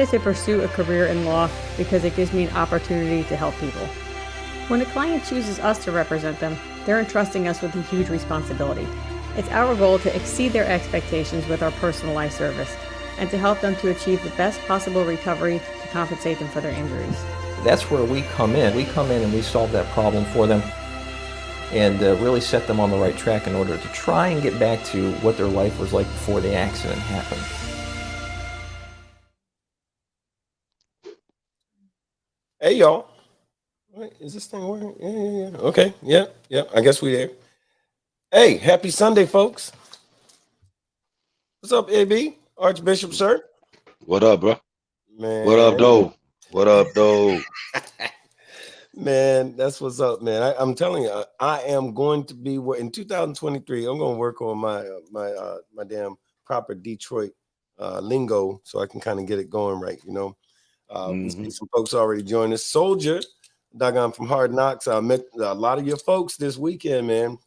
decided to pursue a career in law because it gives me an opportunity to help people. When a client chooses us to represent them, they're entrusting us with a huge responsibility. It's our goal to exceed their expectations with our personalized service and to help them to achieve the best possible recovery to compensate them for their injuries. That's where we come in. We come in and we solve that problem for them and really set them on the right track in order to try and get back to what their life was like before the accident happened. Hey, y'all. Wait, is this thing working? Yeah. Okay, yeah. I guess we there. Hey, happy Sunday, folks. What's up, AB? Archbishop, sir? What up, bro? Man. What up, though? What up, though? Man, that's what's up, man. I'm telling you, I am going to be in 2023. I'm going to work on my damn proper Detroit lingo so I can kind of get it going right. You know, we see some folks already joined us. Soldier, doggone from Hard Knocks. I met a lot of your folks this weekend, man.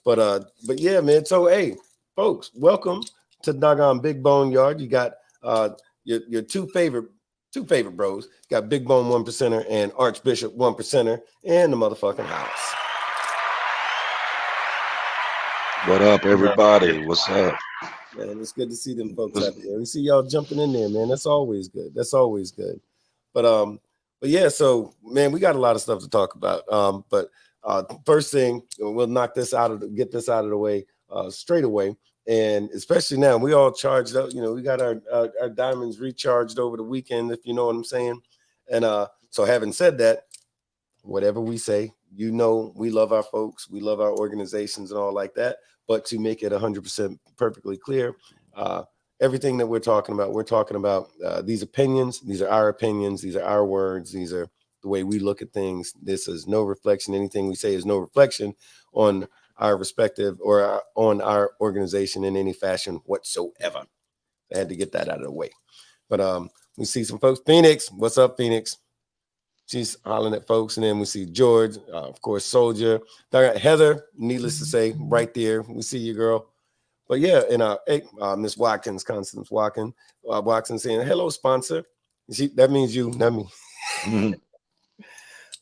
But yeah, man. So hey, folks, welcome to doggone Big BoneYard. You got your two favorite bros. You got Big Bone 1%er and Archbishop 1%er in the motherfucking house. What up, everybody? What's up? Man, it's good to see them folks out there. We see y'all jumping in there, man. That's always good. But yeah, so man, we got a lot of stuff to talk about. But first thing, we'll get this out of the way straight away. And especially now, we all charged up. You know, we got our diamonds recharged over the weekend, if you know what I'm saying. And so having said that, whatever we say, you know, we love our folks, we love our organizations and all like that. But to make it 100% perfectly clear, everything that we're talking about these opinions. These are our opinions. These are our words. These are the way we look at things. This is no reflection. Anything we say is no reflection on our respective or on our organization in any fashion whatsoever. I had to get that out of the way. But we see some folks. Phoenix, what's up, Phoenix? She's hollering at folks. And then we see George, of course, Soldier. Heather, needless to say, right there. We see you, girl. But yeah, and Miss Watkins, Constance Watkins saying, hello, sponsor. That means you, not me.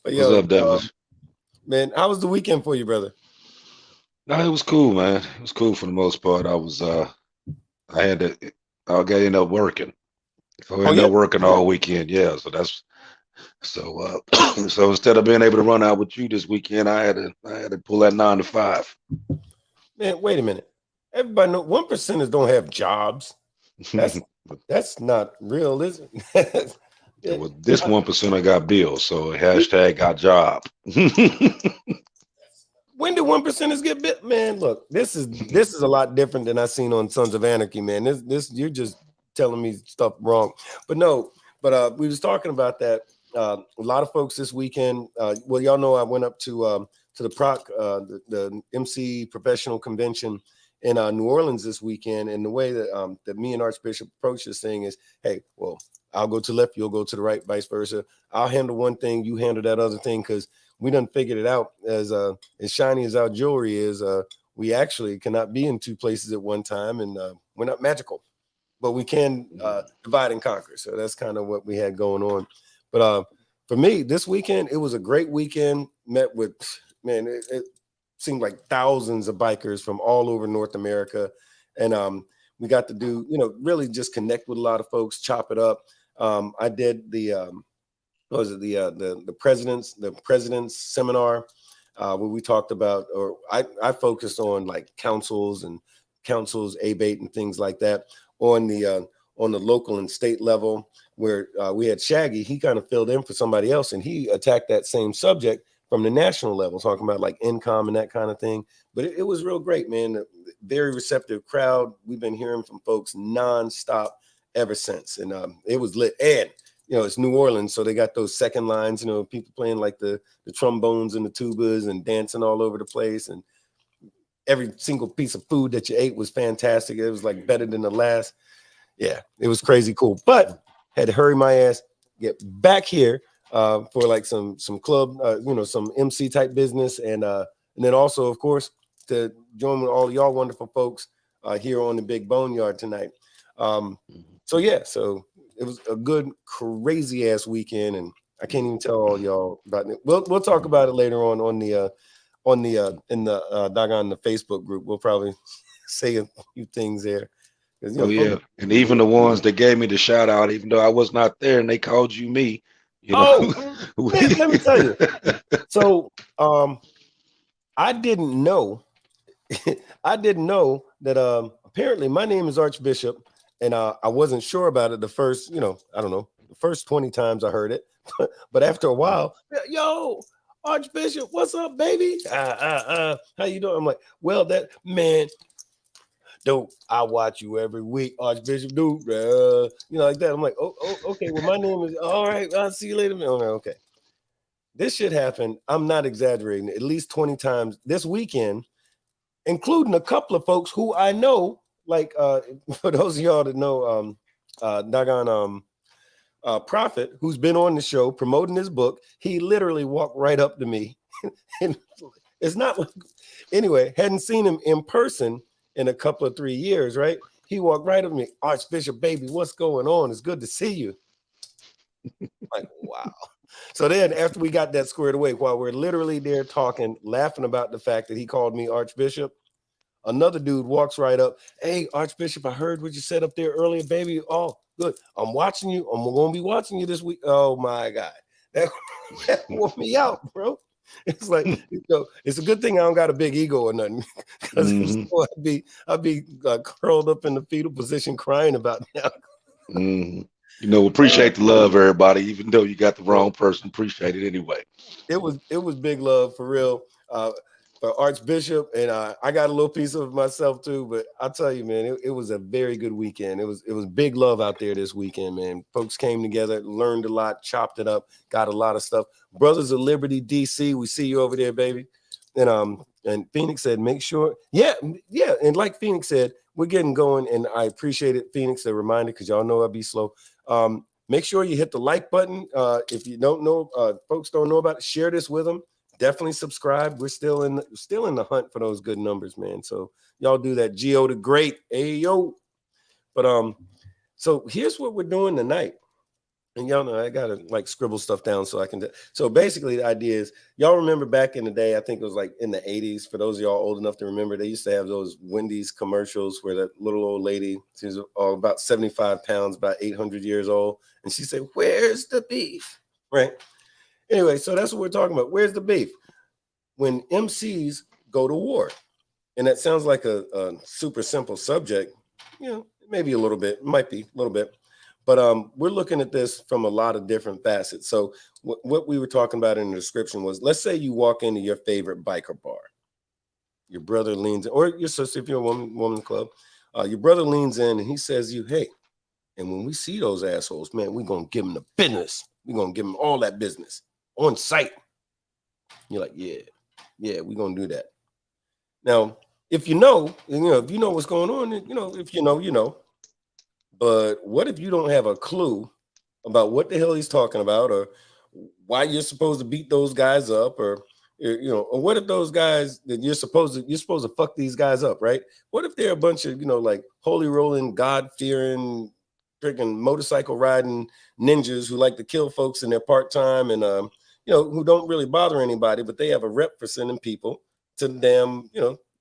But yo, what's up, Davis? Man, how was the weekend for you, brother? No, it was cool, man. It was cool for the most part. I ended up working. So I ended up working all weekend. Yeah. So so instead of being able to run out with you this weekend, I had to pull that 9 to 5. Man, wait a minute. Everybody know 1%ers don't have jobs. That's not real, is it? Well, this 1%er got bills, so hashtag got job. When do 1%ers get bit? Man, look, this is a lot different than I seen on Sons of Anarchy, man. This you're just telling me stuff wrong. But no, we was talking about that. A lot of folks this weekend. Well, y'all know I went up to the PROC, the MC Professional Convention in New Orleans this weekend. And the way that me and Archbishop approach this thing is, hey, well, I'll go to the left, you'll go to the right, vice versa. I'll handle one thing, you handle that other thing, because we done figured it out. As shiny as our jewelry is, we actually cannot be in two places at one time, and we're not magical, but we can divide and conquer. So that's kind of what we had going on. But for me, this weekend, it was a great weekend. Met with, man, it seemed like thousands of bikers from all over North America. And we got to do, really just connect with a lot of folks, chop it up. I did the president's seminar where we talked about, or I focused on like councils, ABATE and things like that on the local and state level, where we had Shaggy. He kind of filled in for somebody else, and he attacked that same subject from the national level, talking about like income and that kind of thing. But it was real great, man. Very receptive crowd. We've been hearing from folks nonstop ever since, and it was lit. And it's New Orleans, so they got those second lines, people playing like the trombones and the tubas and dancing all over the place. And every single piece of food that you ate was fantastic. It was like better than the last. Yeah, it was crazy cool. But had to hurry my ass, get back here for like some club, some MC type business. And then also, of course, to join with all y'all wonderful folks here on the Big BoneYard tonight. So it was a good crazy ass weekend, and I can't even tell all y'all about it. We'll talk about it later on in the doggone the Facebook group. We'll probably say a few things there. Oh yeah, and even the ones that gave me the shout out, even though I was not there, and they called you me. Man, let me tell you. So I didn't know. I didn't know that apparently my name is Archbishop, and I wasn't sure about it the first, I don't know, the first 20 times I heard it. But after a while, yo, Archbishop, what's up, baby? How you doing? I'm like, well, that man, dude, I watch you every week, Archbishop, dude. Like that. I'm like, oh, okay. Well, my name is all right. I'll see you later, man. Okay. This shit happened. I'm not exaggerating. At least 20 times this weekend, including a couple of folks who I know. Like for those of y'all that know, Prophet, who's been on the show promoting his book, he literally walked right up to me, and it's not like, anyway, hadn't seen him in person in a couple of 3 years, right? He walked right up to me, Archbishop, baby, what's going on? It's good to see you. Like, wow. So then after we got that squared away, while we're literally there talking, laughing about the fact that he called me Archbishop, another dude walks right up. Hey, Archbishop, I heard what you said up there earlier, baby. Oh, good. I'm watching you. I'm going to be watching you this week. Oh, my God. That wore me out, bro. It's like, it's a good thing I don't got a big ego or nothing, because I'd be curled up in the fetal position crying about it now. Appreciate the love, everybody. Even though you got the wrong person, appreciate it anyway. It was big love for real. For Archbishop, and I got a little piece of myself too, but I'll tell you, man, it was a very good weekend. It was big love out there this weekend, man. Folks came together, learned a lot, chopped it up, got a lot of stuff. Brothers of Liberty, DC, we see you over there, baby. And Phoenix said, make sure, yeah, and like Phoenix said, we're getting going, and I appreciate it, Phoenix, a reminder, because y'all know I'll be slow. Make sure you hit the like button. If you don't know, folks don't know about it, share this with them. Definitely subscribe. We're still in the hunt for those good numbers, man. So y'all do that. Geo the Great. Hey, yo. But so here's what we're doing tonight. And y'all know I gotta like scribble stuff down so I can. So basically the idea is, y'all remember back in the day, I think it was like in the 80s, for those of y'all old enough to remember, they used to have those Wendy's commercials where that little old lady, she's about 75 pounds, about 800 years old. And she said, where's the beef? Right. Anyway, so that's what we're talking about. Where's the beef? When MCs go to war. And that sounds like a super simple subject. Maybe a little bit, might be a little bit. But we're looking at this from a lot of different facets. So what we were talking about in the description was, let's say you walk into your favorite biker bar. Your brother leans in, or your sister, if you're a woman club, your brother leans in and he says to you, hey, and when we see those assholes, man, we're going to give them the business. We're going to give them all that business on site. You're like, yeah, we're going to do that. Now, if you know what's going on, if you know. But what if you don't have a clue about what the hell he's talking about, or why you're supposed to beat those guys up, or or what if those guys that you're supposed to fuck these guys up, right? What if they're a bunch of like holy rolling, God fearing, freaking motorcycle riding ninjas who like to kill folks in their part time, and who don't really bother anybody, but they have a rep for sending people to the damn,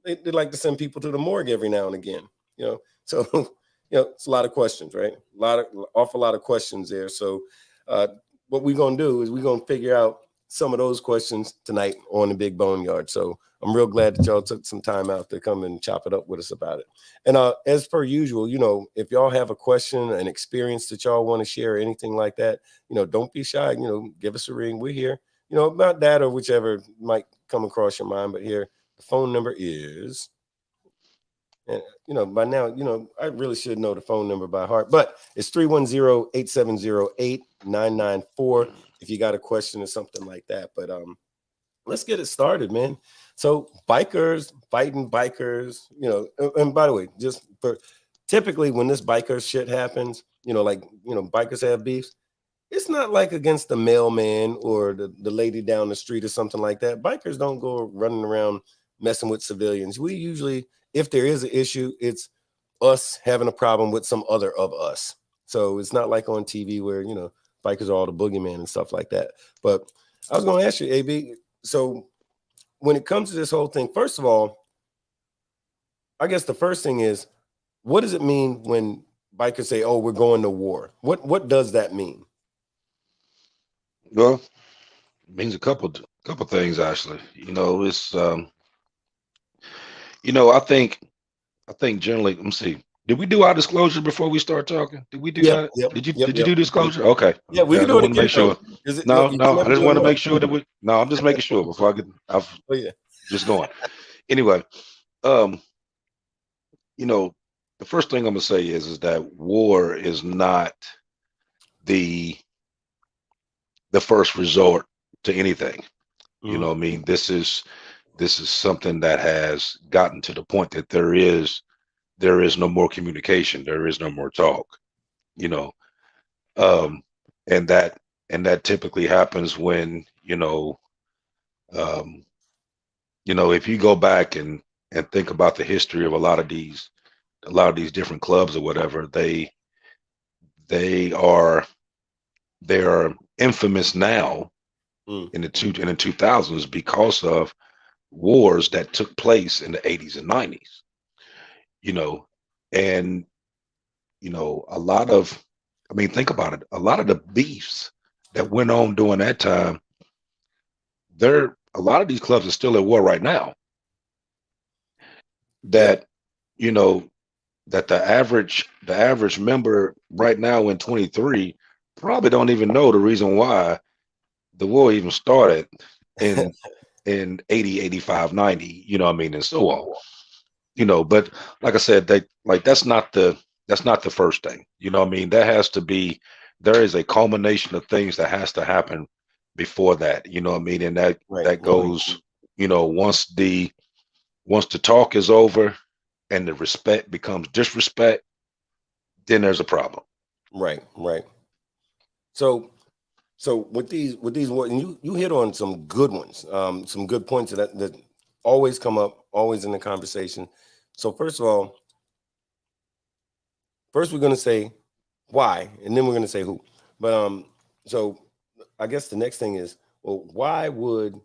they like to send people to the morgue every now and again, so. It's a lot of questions, right? Awful lot of questions there. So what we're going to do is we're going to figure out some of those questions tonight on the Big BoneYard. So I'm real glad that y'all took some time out to come and chop it up with us about it. And as per usual, if y'all have a question, an experience that y'all want to share, anything like that, don't be shy. Give us a ring. We're here. About that or whichever might come across your mind. But here, the phone number is... And, by now, I really should know the phone number by heart, but it's 310-870-8994 if you got a question or something like that. But let's get it started, man. So bikers fighting bikers, and by the way, just for typically when this biker shit happens, bikers have beefs. It's not like against the mailman or the lady down the street or something like that. Bikers don't go running around messing with civilians. We usually, if there is an issue, it's us having a problem with some other of us. So it's not like on TV where, you know, bikers are all the boogeyman and stuff like that. But I was going to ask you, AB, so when it comes to this whole thing, first of all, I guess the first thing is, what does it mean when bikers say, "Oh, we're going to war"? What does that mean? Well, it means a couple things actually. You know, it's you know, I think generally, let me see. Did we do our disclosure before we start talking? Did we do Yep, that? yep, yep, Did you yep. do disclosure? Okay. Yeah, we Okay. I can do just it want to again make though. sure. Is it? No, You can no, I never just do want to enough. make sure that we no, I'm just making sure before I've Oh yeah. just going. Anyway, um, you know, the first thing I'm gonna say is that war is not the first resort to anything. You know Mhm. what I mean? This is something that has gotten to the point that there is no more communication, there is no more talk, you know. Um, and that typically happens when, um, if you go back and think about the history of a lot of these different clubs or whatever, they are they are infamous now Mm. in the 2000s because of wars that took place in the 80s and 90s, you know, and a lot of, I mean, think about it. A lot of the beefs that went on during that time, a lot of these clubs are still at war right now. Yeah. That, you know, that the average member right now in 23 probably don't even know the reason why the war even started in 80, 85, 90, you know what I mean, and so on. But like I said, that's not the first thing. You know what I mean? There is a culmination of things that has to happen before that, you know what I mean? And Right. that goes, once the talk is over and the respect becomes disrespect, then there's a problem. Right. Right. So with these words, and you hit on some good ones, some good points that always come up, always in the conversation. So first we're gonna say why, and then we're gonna say who. But so I guess the next thing is, well, why would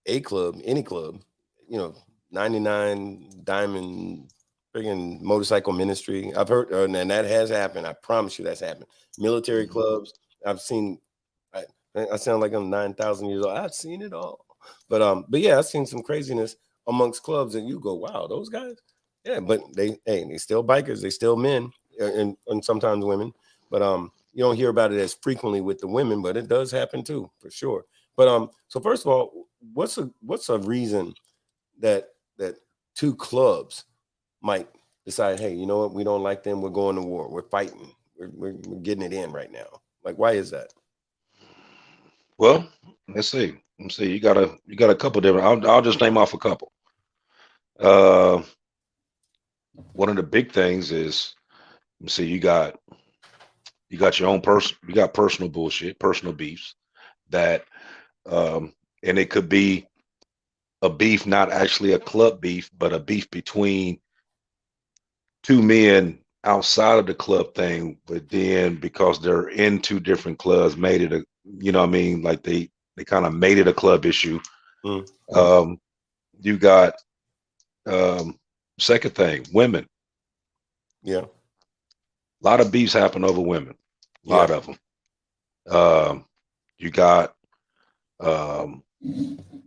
a club, any club, you know, 99 Diamond friggin' motorcycle ministry? I've heard, and that has happened. I promise you that's happened. Military Mhm. clubs, I've seen. I, I sound like I'm 9,000 years old. I've seen it all. But yeah, I've seen some craziness amongst clubs, and you go, wow, those guys. Yeah, but they still bikers, they still men, and sometimes women. But you don't hear about it as frequently with the women, but it does happen too, for sure. But so first of all, what's a reason that two clubs might decide, hey, you know what, we don't like them, we're going to war, we're fighting, we're getting it in right now. Like, why is that? Well, let's see. Let's see. You got a couple different. I'll just name off a couple. Uh, One of the big things is, let's see. You got your own you got personal bullshit, personal beefs that, um, and it could be a beef, not actually a club beef, but a beef between two men outside of the club thing. But then because they're in two different clubs, made it a, you know what I mean? Like they kind of made it a club issue. Mm, Um, you got, second thing, women. yeah, A lot of beefs happen over women. A yeah, lot of them. Um, you got, um,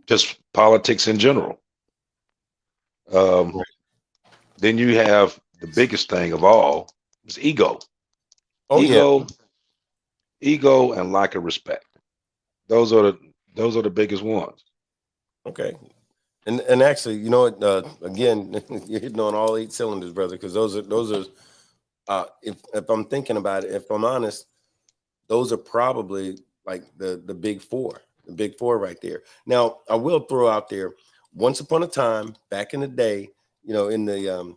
just politics in general. Um, right. then you have the biggest thing of all is ego. Oh yeah, Ego, ego, and lack of respect. Those are the biggest ones. okay. And actually, you know what? Again, you're hitting on all eight cylinders, brother. Because those are. If I'm thinking about it, if I'm honest, those are probably like the big four right there. Now, I will throw out there. Once upon a time, back in the day, you know, in the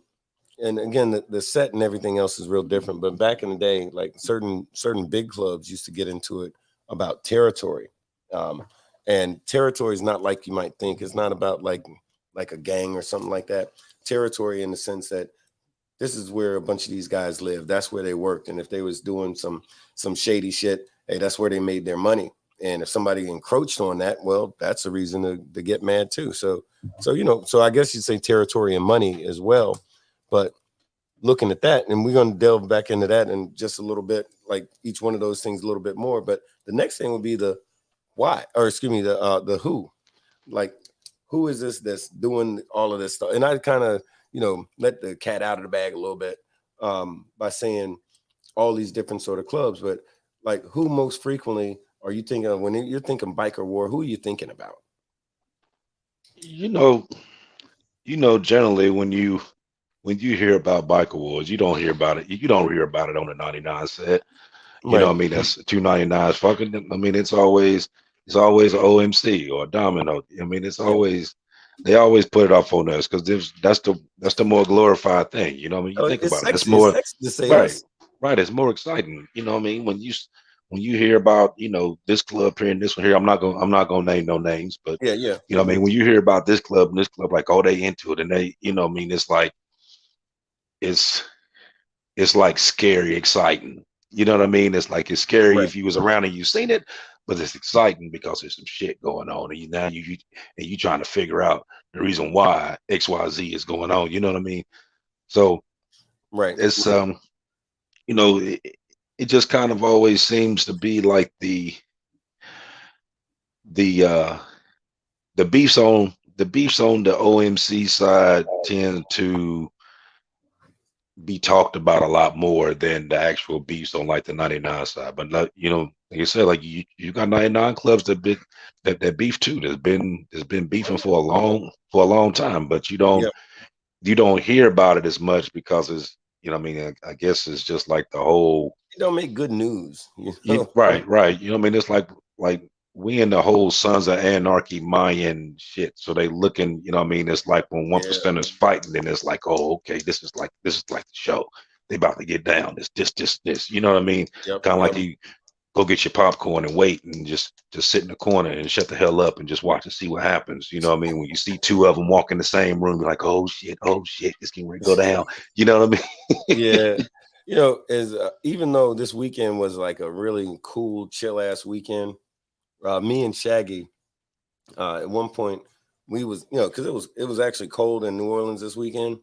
and again, the set and everything else is real different. But back in the day, like certain big clubs used to get into it about territory. Um, and territory is not like you might think. It's not about like a gang or something like that. Territory in the sense that this is where a bunch of these guys live. That's where they worked. And if they was doing some shady shit, hey, that's where they made their money. And if somebody encroached on that, well, that's a reason to get mad too. So so I guess you'd say territory and money as well. But looking at that, and we're going to delve back into that in just a little bit, like each one of those things a little bit more. But the next thing would be the why, or excuse me, the who. Like, who is this that's doing all of this stuff? And I kind of, let the cat out of the bag a little bit by saying all these different sort of clubs. But like, who most frequently are you thinking of when you're thinking biker war? Who are you thinking about? Generally when you hear about biker wars, you don't hear about it. You don't hear about it on the 99 set. You know Right. what I mean? That's 299 fucking. I mean, it's always an OMC or a Domino. I mean, it's Yeah. always they always put it up on us because that's the more glorified thing. You know what I mean? You Oh, think it's about it. It's sexy. It's more sexy to say right, us. right. It's more exciting. You know what I mean? When you hear about this club here and this one here, I'm not gonna name no names, but Yeah, yeah. you know what I mean? When you hear about this club and this club, like, oh, they into it and they, what I mean? It's like it's it's like scary, exciting. You know what I mean? It's like it's scary Right. if you was around and you seen it, but it's exciting because there's some shit going on, and you trying to figure out the reason why XYZ is going on. You know what I mean? So Right. it's it, it just kind of always seems to be like the uh the beefs on the OMC side tend to be talked about a lot more than the actual beefs on like the 99 side. But like, like I said, like you got 99 clubs that beef too. There's been beefing for a long time, but Yeah. you don't hear about it as much because it's I mean, I guess it's just like the whole You don't make good news. right. You know what I mean? It's like we in the whole Sons of Anarchy Mayan shit. So they looking, you know what I mean? It's like when one Yeah. percenters fighting, then it's like, oh, okay, this is like the show. They about to get down. This. You know what I mean? Yep. Kind of like Yep. you go get your popcorn and wait and just sit in the corner and shut the hell up and just watch and see what happens. You know what I mean? When you see two of them walk in the same room, you're like, oh shit, it's getting ready to go down. You know what I mean? Yeah. As even though this weekend was like a really cool, chill ass weekend, me and Shaggy, at one point we was, because it was actually cold in New Orleans this weekend.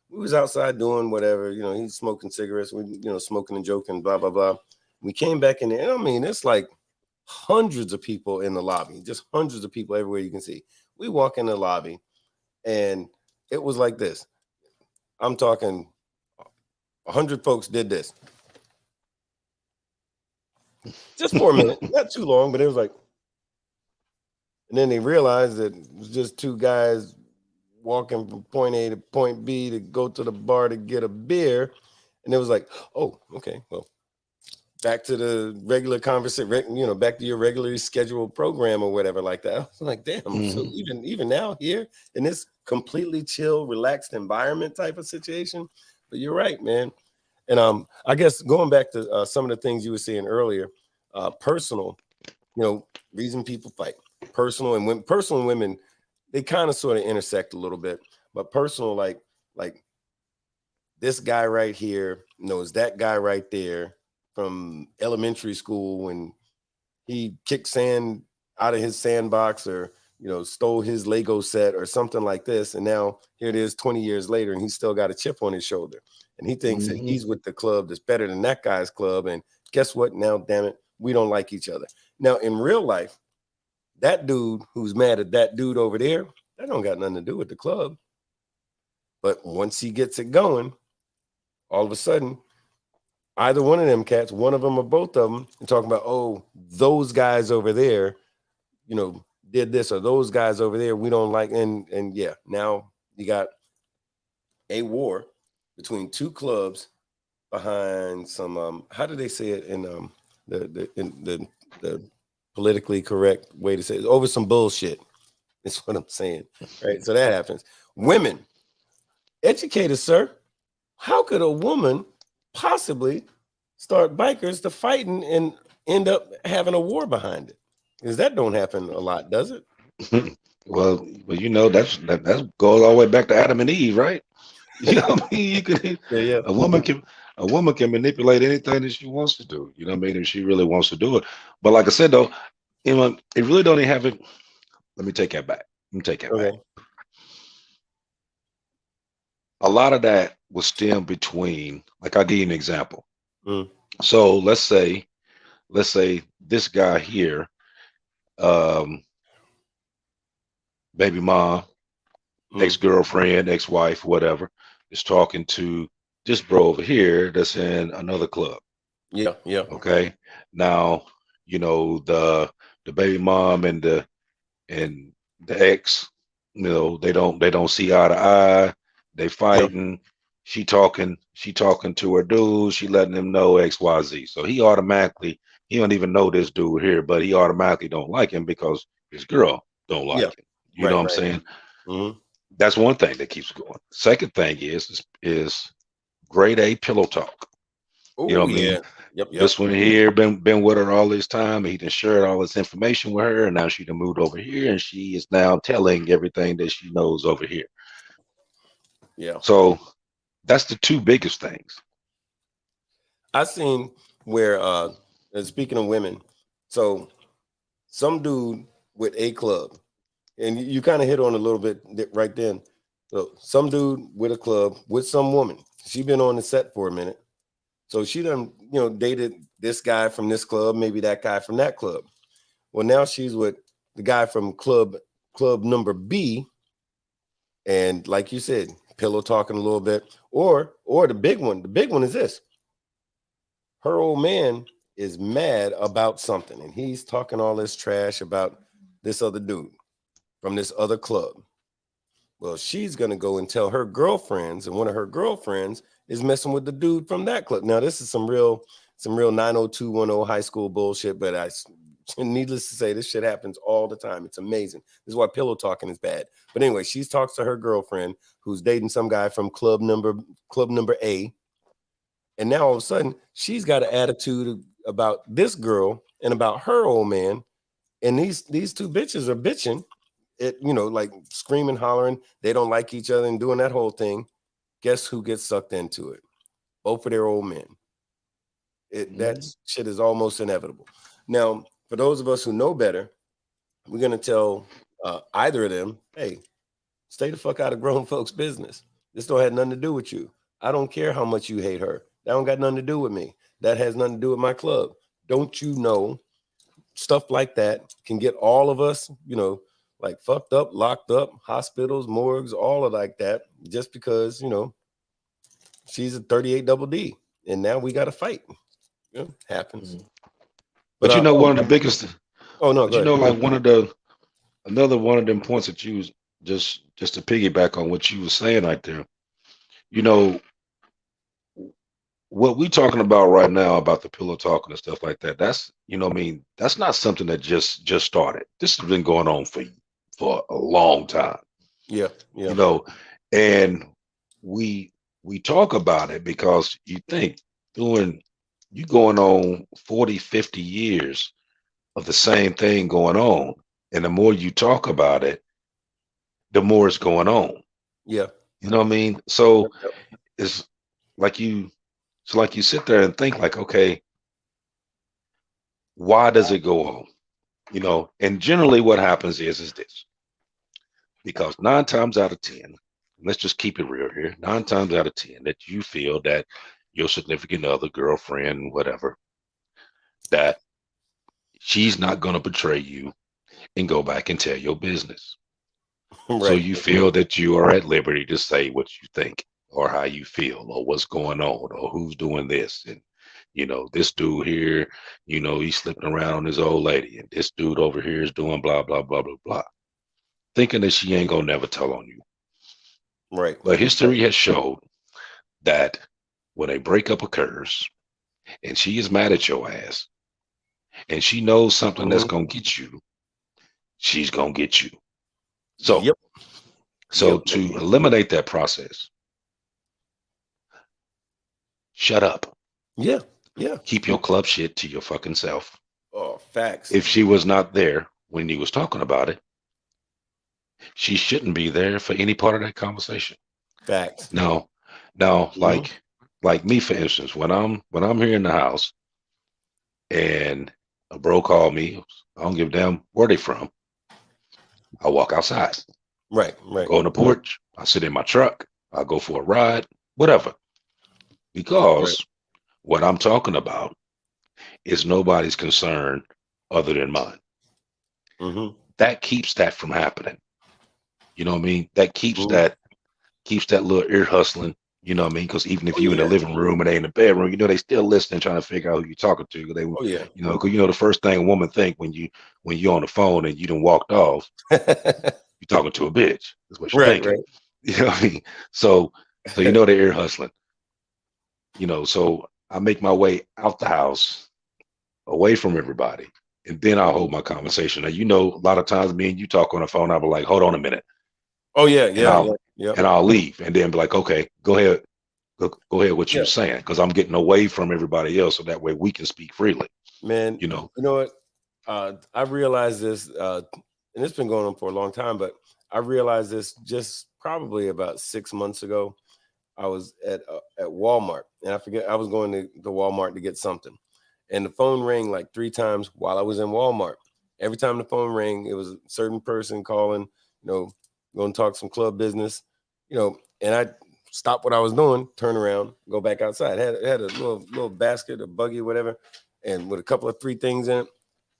We was outside doing whatever, he's smoking cigarettes, we, smoking and joking, blah blah blah. We came back in there, and I mean, it's like hundreds of people in the lobby, just hundreds of people everywhere you can see. We walk in the lobby, and it was like this. I'm talking 100 folks did this just for a minute, not too long, but it was like, and then they realized that it was just two guys walking from point A to point B to go to the bar to get a beer, and it was like, oh, okay, well, back to the regular conversation, back to your regularly scheduled program or whatever like that. I was like, damn, so even now here in this completely chill, relaxed environment type of situation. But you're right, man. And I guess going back to some of the things you were saying earlier, personal, reason people fight, personal and women, they kind of sort of intersect a little bit, but personal, like this guy right here knows that guy right there from elementary school when he kicked sand out of his sandbox or stole his Lego set or something like this, and now here it is 20 years later and he's still got a chip on his shoulder and he thinks that he's with the club that's better than that guy's club, and guess what, now damn it, we don't like each other. Now in real life, that dude who's mad at that dude over there, that don't got nothing to do with the club, but once he gets it going, all of a sudden either one of them cats, one of them or both of them, and talking about, oh, those guys over there, did this, or those guys over there we don't like, and yeah, now you got a war between two clubs behind some how do they say it in the politically correct way to say it, over some bullshit. That's what I'm saying, right? So that happens. Women, educated, sir. How could a woman possibly start bikers to fighting and end up having a war behind it? Because that don't happen a lot, does it? Well, that goes all the way back to Adam and Eve, right? You know what I mean? You can Yeah. a woman can manipulate anything that she wants to do. You know what I mean? If she really wants to do it. But like I said though, it really don't even have it. Let me take that back. Let me take that back. Okay. A lot of that was stem between, like I'll give you an example. Mm. So let's say this guy here, um, baby mom, Mm. ex-girlfriend, ex-wife, whatever, is talking to this bro over here that's in another club. Yeah. Yeah. Okay. Now, the baby mom and the ex, they don't see eye to eye. They Yeah. fighting. She talking to her dude. She letting him know XYZ. So he don't even know this dude here, but he automatically don't like him because his girl don't Yeah. like him. You know Right. what I'm Right. saying? Mm-hmm. That's one thing that keeps going. Second thing is grade A pillow talk. You know Oh what I mean? yeah. Yep. Yep. This one here been with her all this time. He done shared all this information with her, and now she done moved over here, and she is now telling everything that she knows over here. Yeah. So that's the two biggest things. I seen where and speaking of women, so some dude with a club, and you kind of hit on a little bit right then. So some dude with a club with some woman. She been on the set for a minute. So she done, dated this guy from this club, maybe that guy from that club. Well, now she's with the guy from club number B, and like you said, pillow talking a little bit, or the big one. The big one is this: her old man is mad about something, and he's talking all this trash about this other dude from this other club. Well, she's gonna go and tell her girlfriends, and one of her girlfriends is messing with the dude from that club. Now, this is some real 90210 high school bullshit, but needless to say, this shit happens all the time. It's amazing. This is why pillow talking is bad. But anyway, she talks to her girlfriend who's dating some guy from club number A, and now all of a sudden she's got an attitude about this girl and about her old man, and these two bitches are bitching it, like screaming, hollering. They don't like each other and doing that whole thing. Guess who gets sucked into it? Both of their old men. That shit is almost inevitable. Now, for those of us who know better, we're gonna tell either of them, "Hey, stay the fuck out of grown folks' business. This don't have nothing to do with you. I don't care how much you hate her. That don't got nothing to do with me. That has nothing to do with my club. Don't you know stuff like that can get all of us, like fucked up, locked up, hospitals, morgues, all of like that, just because, she's a 38 double D. And now we got to fight. Happens. But But one of the oh, biggest, oh no, but go ahead. like another one of them points that you was just to piggyback on what you was saying right there. You know, what we talking about right now about the pillow talking and stuff like that, that's what I mean, that's not something that just started. This has been going on for a long time, Yeah, you yeah, know, and we talk about it because you going on 40, 50 years of the same thing going on. And the more you talk about it, the more it's going on. yeah. You know what I mean? So Yep, yep. it's like you like you sit there and think like, okay, why does it go on? And generally what happens is this. Because 9 times out of 10, let's just keep it real here. 9 times out of 10 that you feel that your significant other, girlfriend, whatever, that she's not going to betray you and go back and tell your business. So Right. you feel that you are at liberty to say what you think or how you feel or what's going on or who's doing this. And, this dude here, he's slipping around on his old lady. And this dude over here is doing blah, blah, blah, blah, blah. Thinking that she ain't going to never tell on you. Right. But history has showed that when a breakup occurs and she is mad at your ass and she knows something that's Mhm. going to get you, she's going to get you. So, Yep. so Yep. to eliminate that process, shut up. Yeah. Yeah. Keep your club shit to your fucking self. Oh, facts. If she was not there when he was talking about it, she shouldn't be there for any part of that conversation. Facts. Now, like me, for instance, when I'm here in the house and a bro called me, I don't give a damn where they from. I walk outside, Right. go on the porch, I sit in my truck, I go for a ride, whatever. Right. Because what I'm talking about is nobody's concern other than mine. Mm-hmm. That keeps that from happening. You know what I mean? That keeps Mm-hmm. that little ear hustling. You know what I mean? Because even if Oh you in the yeah. living room and they in the bedroom, they still listening, trying to figure out who you're talking to. 'Cause they, Oh yeah. because the first thing a woman think when you're on the phone and you done walked off, you're talking to a bitch. That's what you're Right. thinking. Right. You know what I mean? So they're ear hustling. So I make my way out the house, away from everybody, and then I'll hold my conversation. Now, a lot of times me and you talk on the phone, I'll be like, hold on a minute, Oh yeah. and Yeah. I'll Yeah. Yep. and I'll leave, and then be like, okay, go ahead. Go ahead, what you Yeah. were saying, because I'm getting away from everybody else, so that way we can speak freely. Man, You know, you know what? I realized this, and it's been going on for a long time, but I realized this just probably about 6 months ago. I was at Walmart, and I forget I was going to Walmart to get something, and the phone rang like 3 times while I was in Walmart. Every time the phone rang, it was a certain person calling, going to talk some club business, and I stopped what I was doing, turn around, go back outside. Had a little basket, a buggy, whatever, and with a couple of 3 things in it.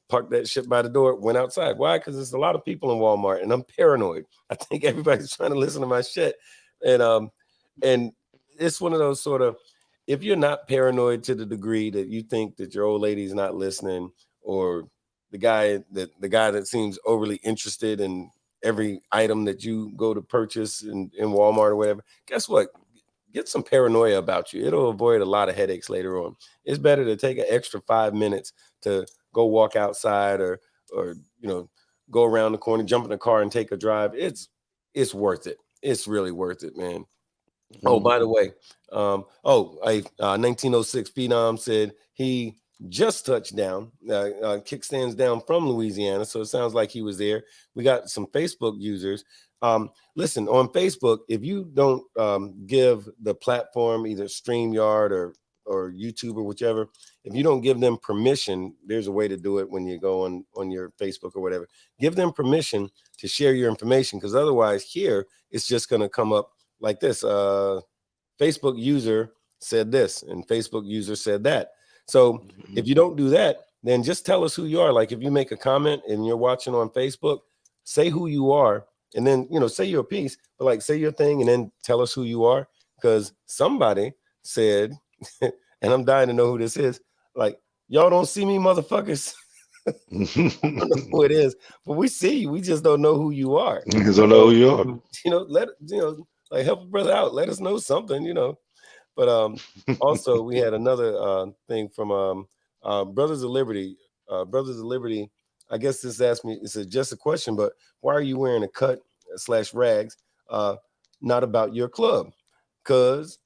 Parked that shit by the door, went outside. Why? Because there's a lot of people in Walmart, and I'm paranoid. I think everybody's trying to listen to my shit, and it's one of those sort of, if you're not paranoid to the degree that you think that your old lady's not listening, or the guy that seems overly interested in every item that you go to purchase in Walmart or whatever, guess what? Get some paranoia about you. It'll avoid a lot of headaches later on. It's better to take an extra 5 minutes to go walk outside, or go around the corner, jump in the car and take a drive. It's worth it. It's really worth it, man. Oh, by the way, 1906 Phenom said he just touched down, kickstands down from Louisiana. So it sounds like he was there. We got some Facebook users. Listen, on Facebook, if you don't give the platform, either StreamYard or YouTube or whichever, if you don't give them permission, there's a way to do it when you go on your Facebook or whatever. Give them permission to share your information, because otherwise here it's just going to come up like this. Facebook user said this, and Facebook user said that. So if you don't do that, then just tell us who you are. Like if you make a comment and you're watching on Facebook, say who you are, and then say your piece, but like say your thing and then tell us who you are. Because somebody said, and I'm dying to know who this is, like, y'all don't see me, motherfuckers. I don't know who it is, but we see you. We just don't know who you are. don't know who you are. Like, help a brother out. Let us know something. But also we had another thing from Brothers of Liberty. Brothers of Liberty. I guess this asked me. It's just a question, but why are you wearing a cut / rags? Not about your club, because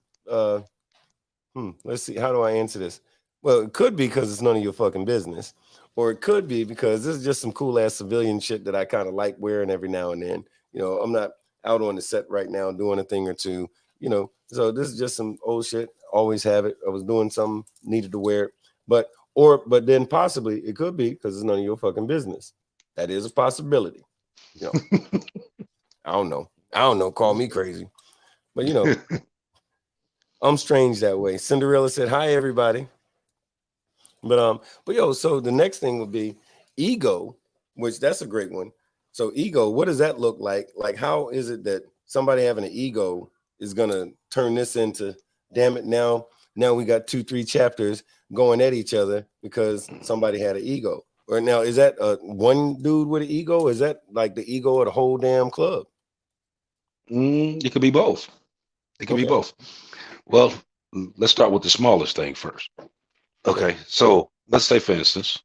let's see. How do I answer this? Well, it could be because it's none of your fucking business, or it could be because this is just some cool ass civilian shit that I kind of like wearing every now and then. I'm not out on the set right now doing a thing or two. So this is just some old shit. Always have it. I was doing something, needed to wear it, but then possibly it could be because it's none of your fucking business. That is a possibility. I don't know. Call me crazy, but I'm strange that way. Cinderella said, "Hi, everybody." But so the next thing would be ego, which that's a great one. So ego, what does that look like? Like, how is it that somebody having an ego is gonna turn this into, damn it, now we got 2-3 chapters going at each other because somebody had an ego? Or now is that one dude with an ego? Or is that like the ego of the whole damn club? It could be both. It could be Okay. both. Well, let's start with the smallest thing first. Okay, so let's say, for instance,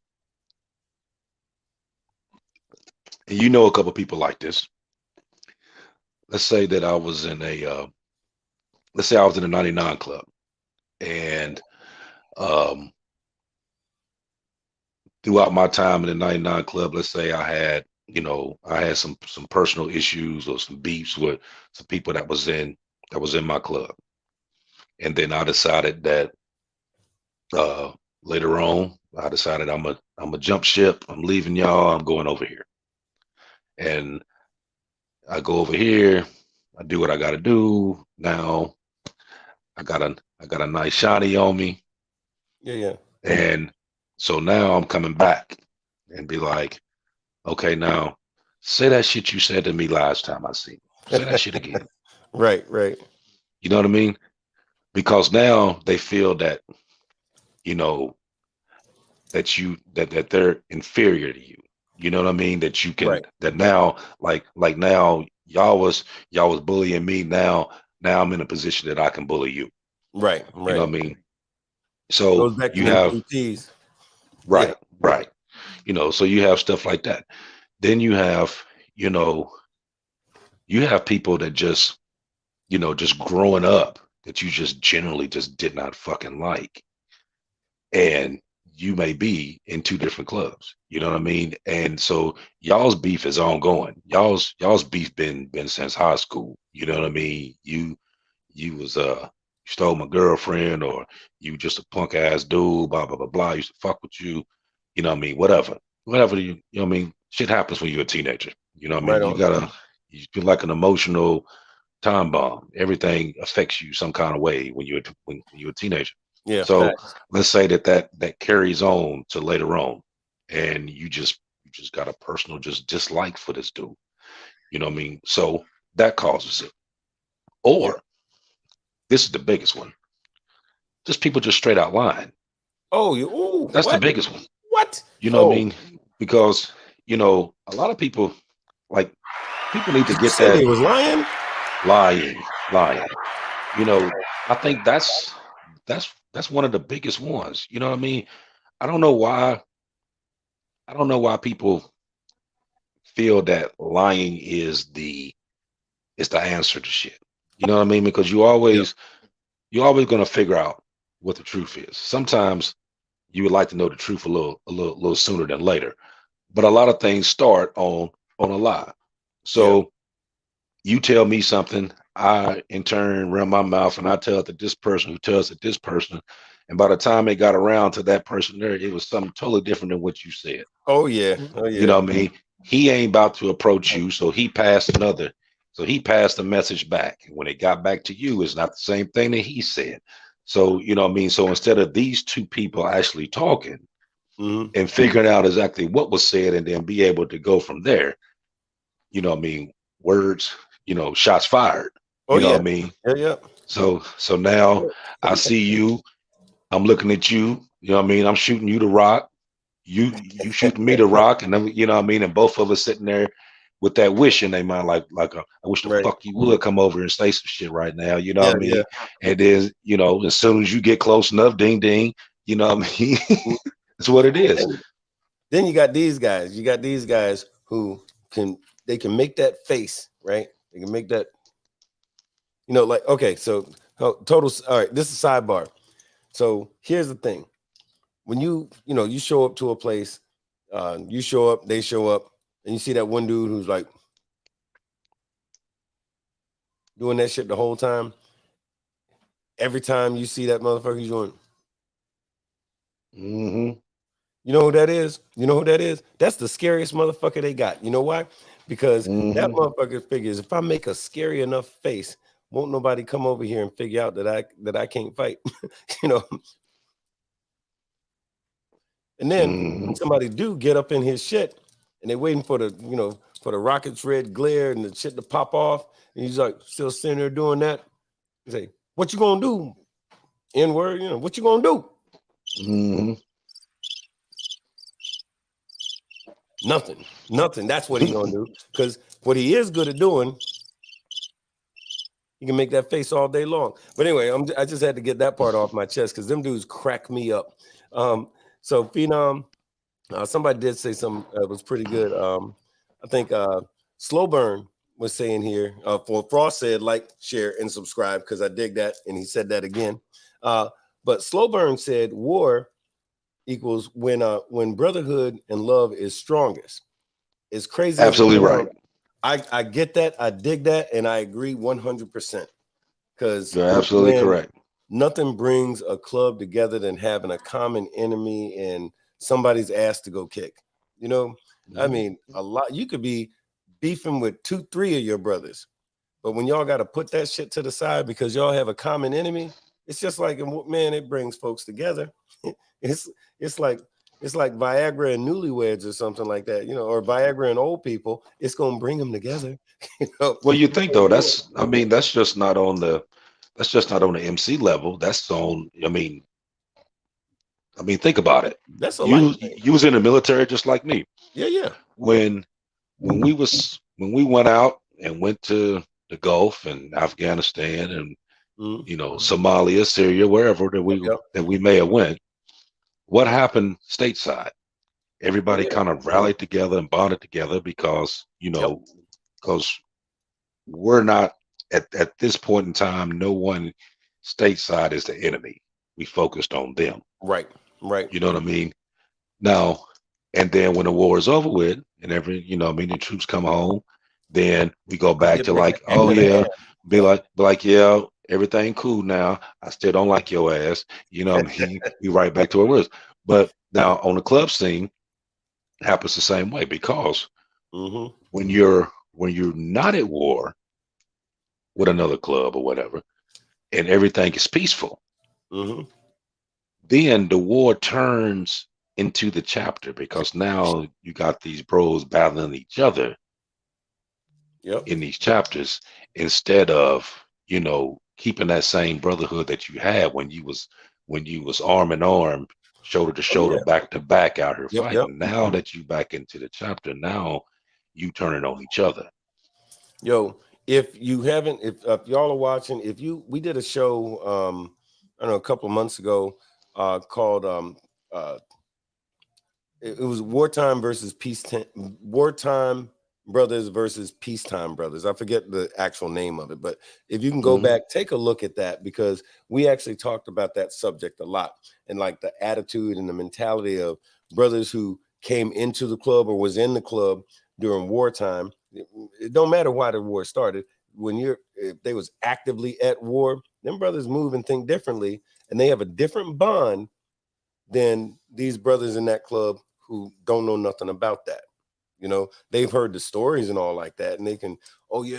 and a couple people like this. Let's say that I was in let's say I was in a 99 club, and throughout my time in the 99 club, let's say I had some personal issues or some beefs with some people that was in that was in my club. And then I decided that later on, I decided I'm a jump ship. I'm leaving y'all. I'm going over here. And I go over here. I do what I got to do. Now I got a nice shiny on me. Yeah. And so now I'm coming back and be like, okay, now say that shit you said to me last time I seen you. Say that shit again. Right. You know what I mean? Because now they feel that, you know, that they're inferior to you. You know what I mean? That you can Right. that now like now y'all was bullying me. Now I'm in a position that I can bully you. Right. You know what I mean? So Goes back to you them have KTs. Yeah. right. You know, so you have stuff like that. Then you have, you know, you have people that just, you know, just growing up that you just generally just did not fucking like. And you may be in two different clubs. You know what I mean? And so y'all's beef is ongoing. Y'all's beef been since high school. You know what I mean? You was you stole my girlfriend, or you just a punk ass dude, blah blah blah blah. I used to fuck with you. You know what I mean? Whatever you know what I mean? Shit happens when you're a teenager. You know what I mean? Right on. You feel like an emotional time bomb. Everything affects you some kind of way when you're a teenager. Yeah. So Facts. let's say that carries on to later on, and you just got a personal just dislike for this dude. You know what I mean? So that causes it. Yeah. Or this is the biggest one. Just people just straight out lying. Oh, you. Ooh. That's the What? biggest one. What? You know what I Oh, mean? Because you know a lot of people like people need to you get said that they was lying. lying. You know, I think that's one of the biggest ones. You know what I mean? I don't know why. I don't know why people feel that lying is the answer to shit. You know what I mean? Because Yeah. you're always gonna figure out what the truth is. Sometimes you would like to know the truth a little sooner than later. But a lot of things start on a lie. Yeah. So you tell me something, I in turn run my mouth and I tell it to this person who tells it this person. And by the time it got around to that person there, it was something totally different than what you said. Oh yeah. Oh You yeah. know what I mean? He ain't about to approach you, so he passed another. So he passed the message back. And when it got back to you, it's not the same thing that he said. So, you know what I mean? So instead of these two people actually talking Hmm. and figuring out exactly what was said and then be able to go from there, you know what I mean? Words, you know, shots fired. Oh You know yeah. what I mean? Yeah. So now I see you, I'm looking at you, you know what I mean? I'm shooting you the rock. You shooting me the rock, and then you know what I mean, and both of us sitting there with that wish in their mind, I wish the Right. fuck you would come over and say some shit right now, you know Yeah. what I Yeah. mean? And then you know, as soon as you get close enough, ding ding, you know what I mean? That's what it is. Then you got these guys. You got these guys who can make that face, right? They can make that, like, okay, so total. All right, this is sidebar. So here's the thing: when you show up to a place, you show up, they show up, and you see that one dude who's like doing that shit the whole time. Every time you see that motherfucker, he's doing. Hmm. You know who that is? You know who that is? That's the scariest motherfucker they got. You know why? Because that Hmm. motherfucker figures if I make a scary enough face, won't nobody come over here and figure out that I can't fight. you know. And then when Hmm. somebody do get up in his shit and they're waiting for the rocket's red glare and the shit to pop off, and he's like still sitting there doing that. He say, "What you gonna do? N-word, what you gonna do?" Hmm. Nothing. Nothing. That's what he gonna do. Because what he is good at doing, he can make that face all day long. But anyway, I just had to get that part off my chest because them dudes crack me up. So Phenom, somebody did say something that was pretty good. I think Slow Burn was saying here, for Frost said like, share, and subscribe because I dig that, and he said that again. But Slow Burn said war equals when brotherhood and love is strongest. As crazy as it Absolutely right. sounds, I get that, I dig that, and I agree 100%. because You're absolutely correct. nothing brings a club together than having a common enemy and somebody's ass to go kick. You know, I mean, a lot. You could be beefing with 2-3 of your brothers, but when y'all got to put that shit to the side because y'all have a common enemy, it's just like, man, it brings folks together. it's it's like Viagra and newlyweds or something like that, you know, or Viagra and old people. It's gonna bring them together. You know? Well, you think though, I mean, that's just not on the MC level. That's on, think about it. That's a life thing. You was in the military just like me. Yeah. When we went out and went to the Gulf and Afghanistan and Somalia, Syria, wherever that we may have went, what happened stateside? Everybody kind of rallied together and bonded together because we're not at this point in time, no one stateside is the enemy. We focused on them. Right. You know what I mean? Now, and then when the war is over with and the troops come home, then we go back to like, oh yeah, be like, yeah, everything cool now. I still don't like your ass. You know, we right back to where it was. But now on the club scene, it happens the same way because when you're not at war with another club or whatever, and everything is peaceful, then the war turns into the chapter because now you got these bros battling each other in these chapters instead of keeping that same brotherhood that you had when you was arm in arm, shoulder to shoulder, back to back out here fighting. Now that you back into the chapter, now you turning on each other. Yo, if you haven't, if y'all are watching, we did a show I don't know, a couple of months ago called it was Wartime versus Peacetime, Wartime Brothers versus Peacetime Brothers. I forget the actual name of it, but if you can go back, take a look at that, because we actually talked about that subject a lot, and like the attitude and the mentality of brothers who came into the club or was in the club during wartime. It don't matter why the war started. If they was actively at war, them brothers move and think differently, and they have a different bond than these brothers in that club who don't know nothing about that. You know, they've heard the stories and all like that, and they can, we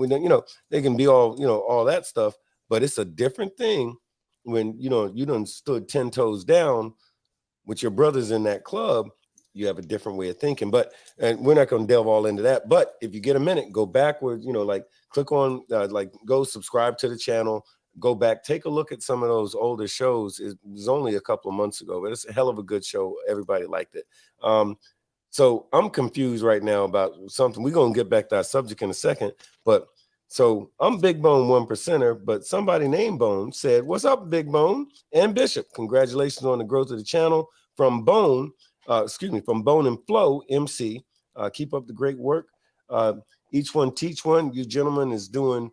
know, they can be all, all that stuff, but it's a different thing when, you done stood 10 toes down with your brothers in that club. You have a different way of thinking, and we're not going to delve all into that. But if you get a minute, go backwards, like click on, go subscribe to the channel, go back, take a look at some of those older shows. It was only a couple of months ago, but it's a hell of a good show. Everybody liked it. So I'm confused right now about something. We're going to get back to our subject in a second, but so I'm Big Bone 1%er, but somebody named Bone said, "What's up, Big Bone and Bishop? Congratulations on the growth of the channel from Bone and Flow MC. Keep up the great work. Each one teach one. You gentlemen is doing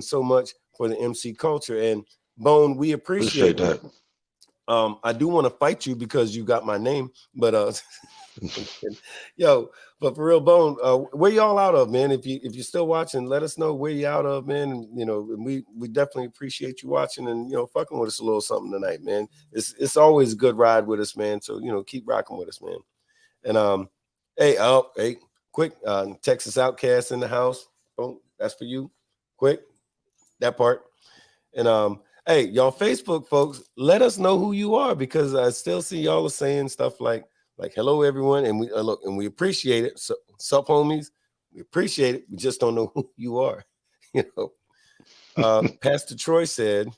so much for the MC culture." And Bone, we appreciate that. I do want to fight you because you got my name, but yo, but for real, Bone, where y'all out of, man? If you're still watching, let us know where you out of, man. And, we definitely appreciate you watching and fucking with us a little something tonight, man. It's always a good ride with us, man. So keep rocking with us, man. And hey, quick, Texas Outcast in the house. Boom, that's for you. Quick, that part. And hey, y'all Facebook folks, let us know who you are, because I still see y'all are saying stuff like hello everyone, and we look, and we appreciate it. So sup homies, we appreciate it. We just don't know who you are. Pastor Troy said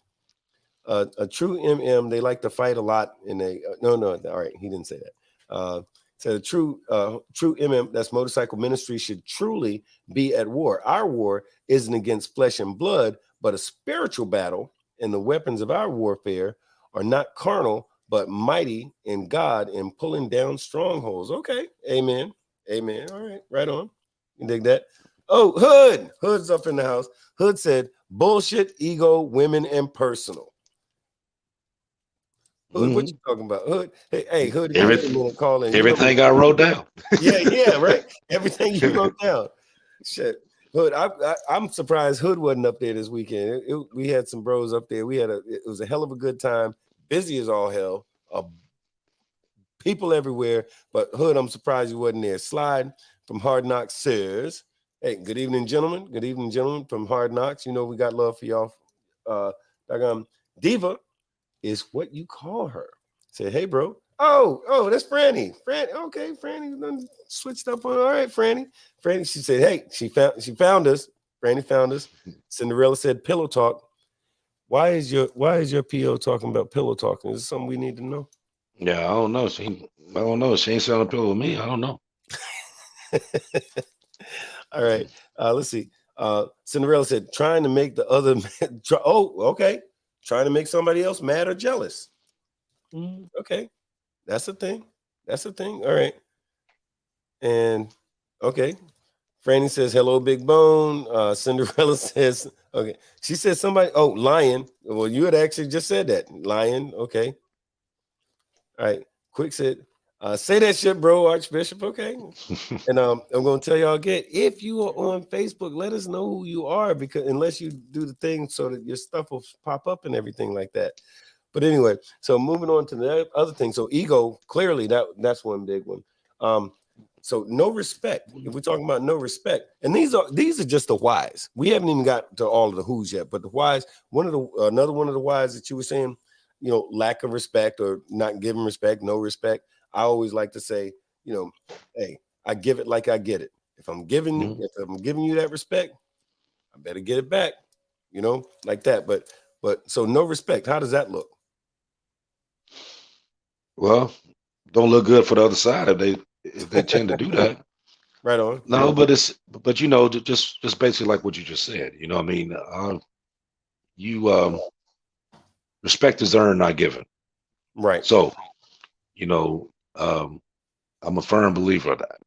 a true MM, they like to fight a lot, and they no, all right, he didn't say that. Said a true MM, that's motorcycle ministry, should truly be at war. Our war isn't against flesh and blood, but a spiritual battle, and the weapons of our warfare are not carnal, but mighty in God in pulling down strongholds. Okay, amen. All right, right on. You dig that? Oh, Hood's up in the house. Hood said, "Bullshit, ego, women, and personal." Hood, what you talking about, Hood? Hey, Hood, everything I wrote down. Yeah, right. Everything you wrote down. Shit. Hood, I'm surprised Hood wasn't up there this weekend. We had some bros up there. It was a hell of a good time. Busy as all hell. People everywhere. But Hood, I'm surprised you wasn't there. Slide from Hard Knocks says, "Hey, good evening, gentlemen. Good evening, gentlemen from Hard Knocks. You know we got love for y'all. Diva is what you call her." Say, "Hey, bro." Oh, that's Franny. Okay, Franny done switched up on. All right, Franny. She said, "Hey, she found us. Franny found us." Cinderella said, "Pillow talk." Why is your PO talking about pillow talking? Is this something we need to know? Yeah, I don't know. I don't know. She ain't selling a pillow with me. I don't know. All right. Let's see. Cinderella said, "Trying to make the other man." Okay. Trying to make somebody else mad or jealous. Okay. That's a thing. All right. And okay. Franny says, "Hello, Big Bone." Cinderella says, okay. She says somebody, Lion. Well, you had actually just said that. Lion. Okay. All right. Quick said, "Say that shit, bro, Archbishop." Okay. And I'm going to tell y'all again, if you are on Facebook, let us know who you are, because unless you do the thing so that your stuff will pop up and everything like that. But anyway, so moving on to the other thing. So ego, clearly that's one big one. So no respect. If we're talking about no respect, and these are just the whys. We haven't even got to all of the who's yet, but the whys. Another one of the whys that you were saying, lack of respect or not giving respect, no respect. I always like to say, hey, I give it like I get it. If I'm giving you that respect, I better get it back. Like that. But so no respect. How does that look? Well, don't look good for the other side if they tend to do that. Right on. No, but just basically like what you just said. You know what I mean? Respect is earned, not given. Right. So, I'm a firm believer of that.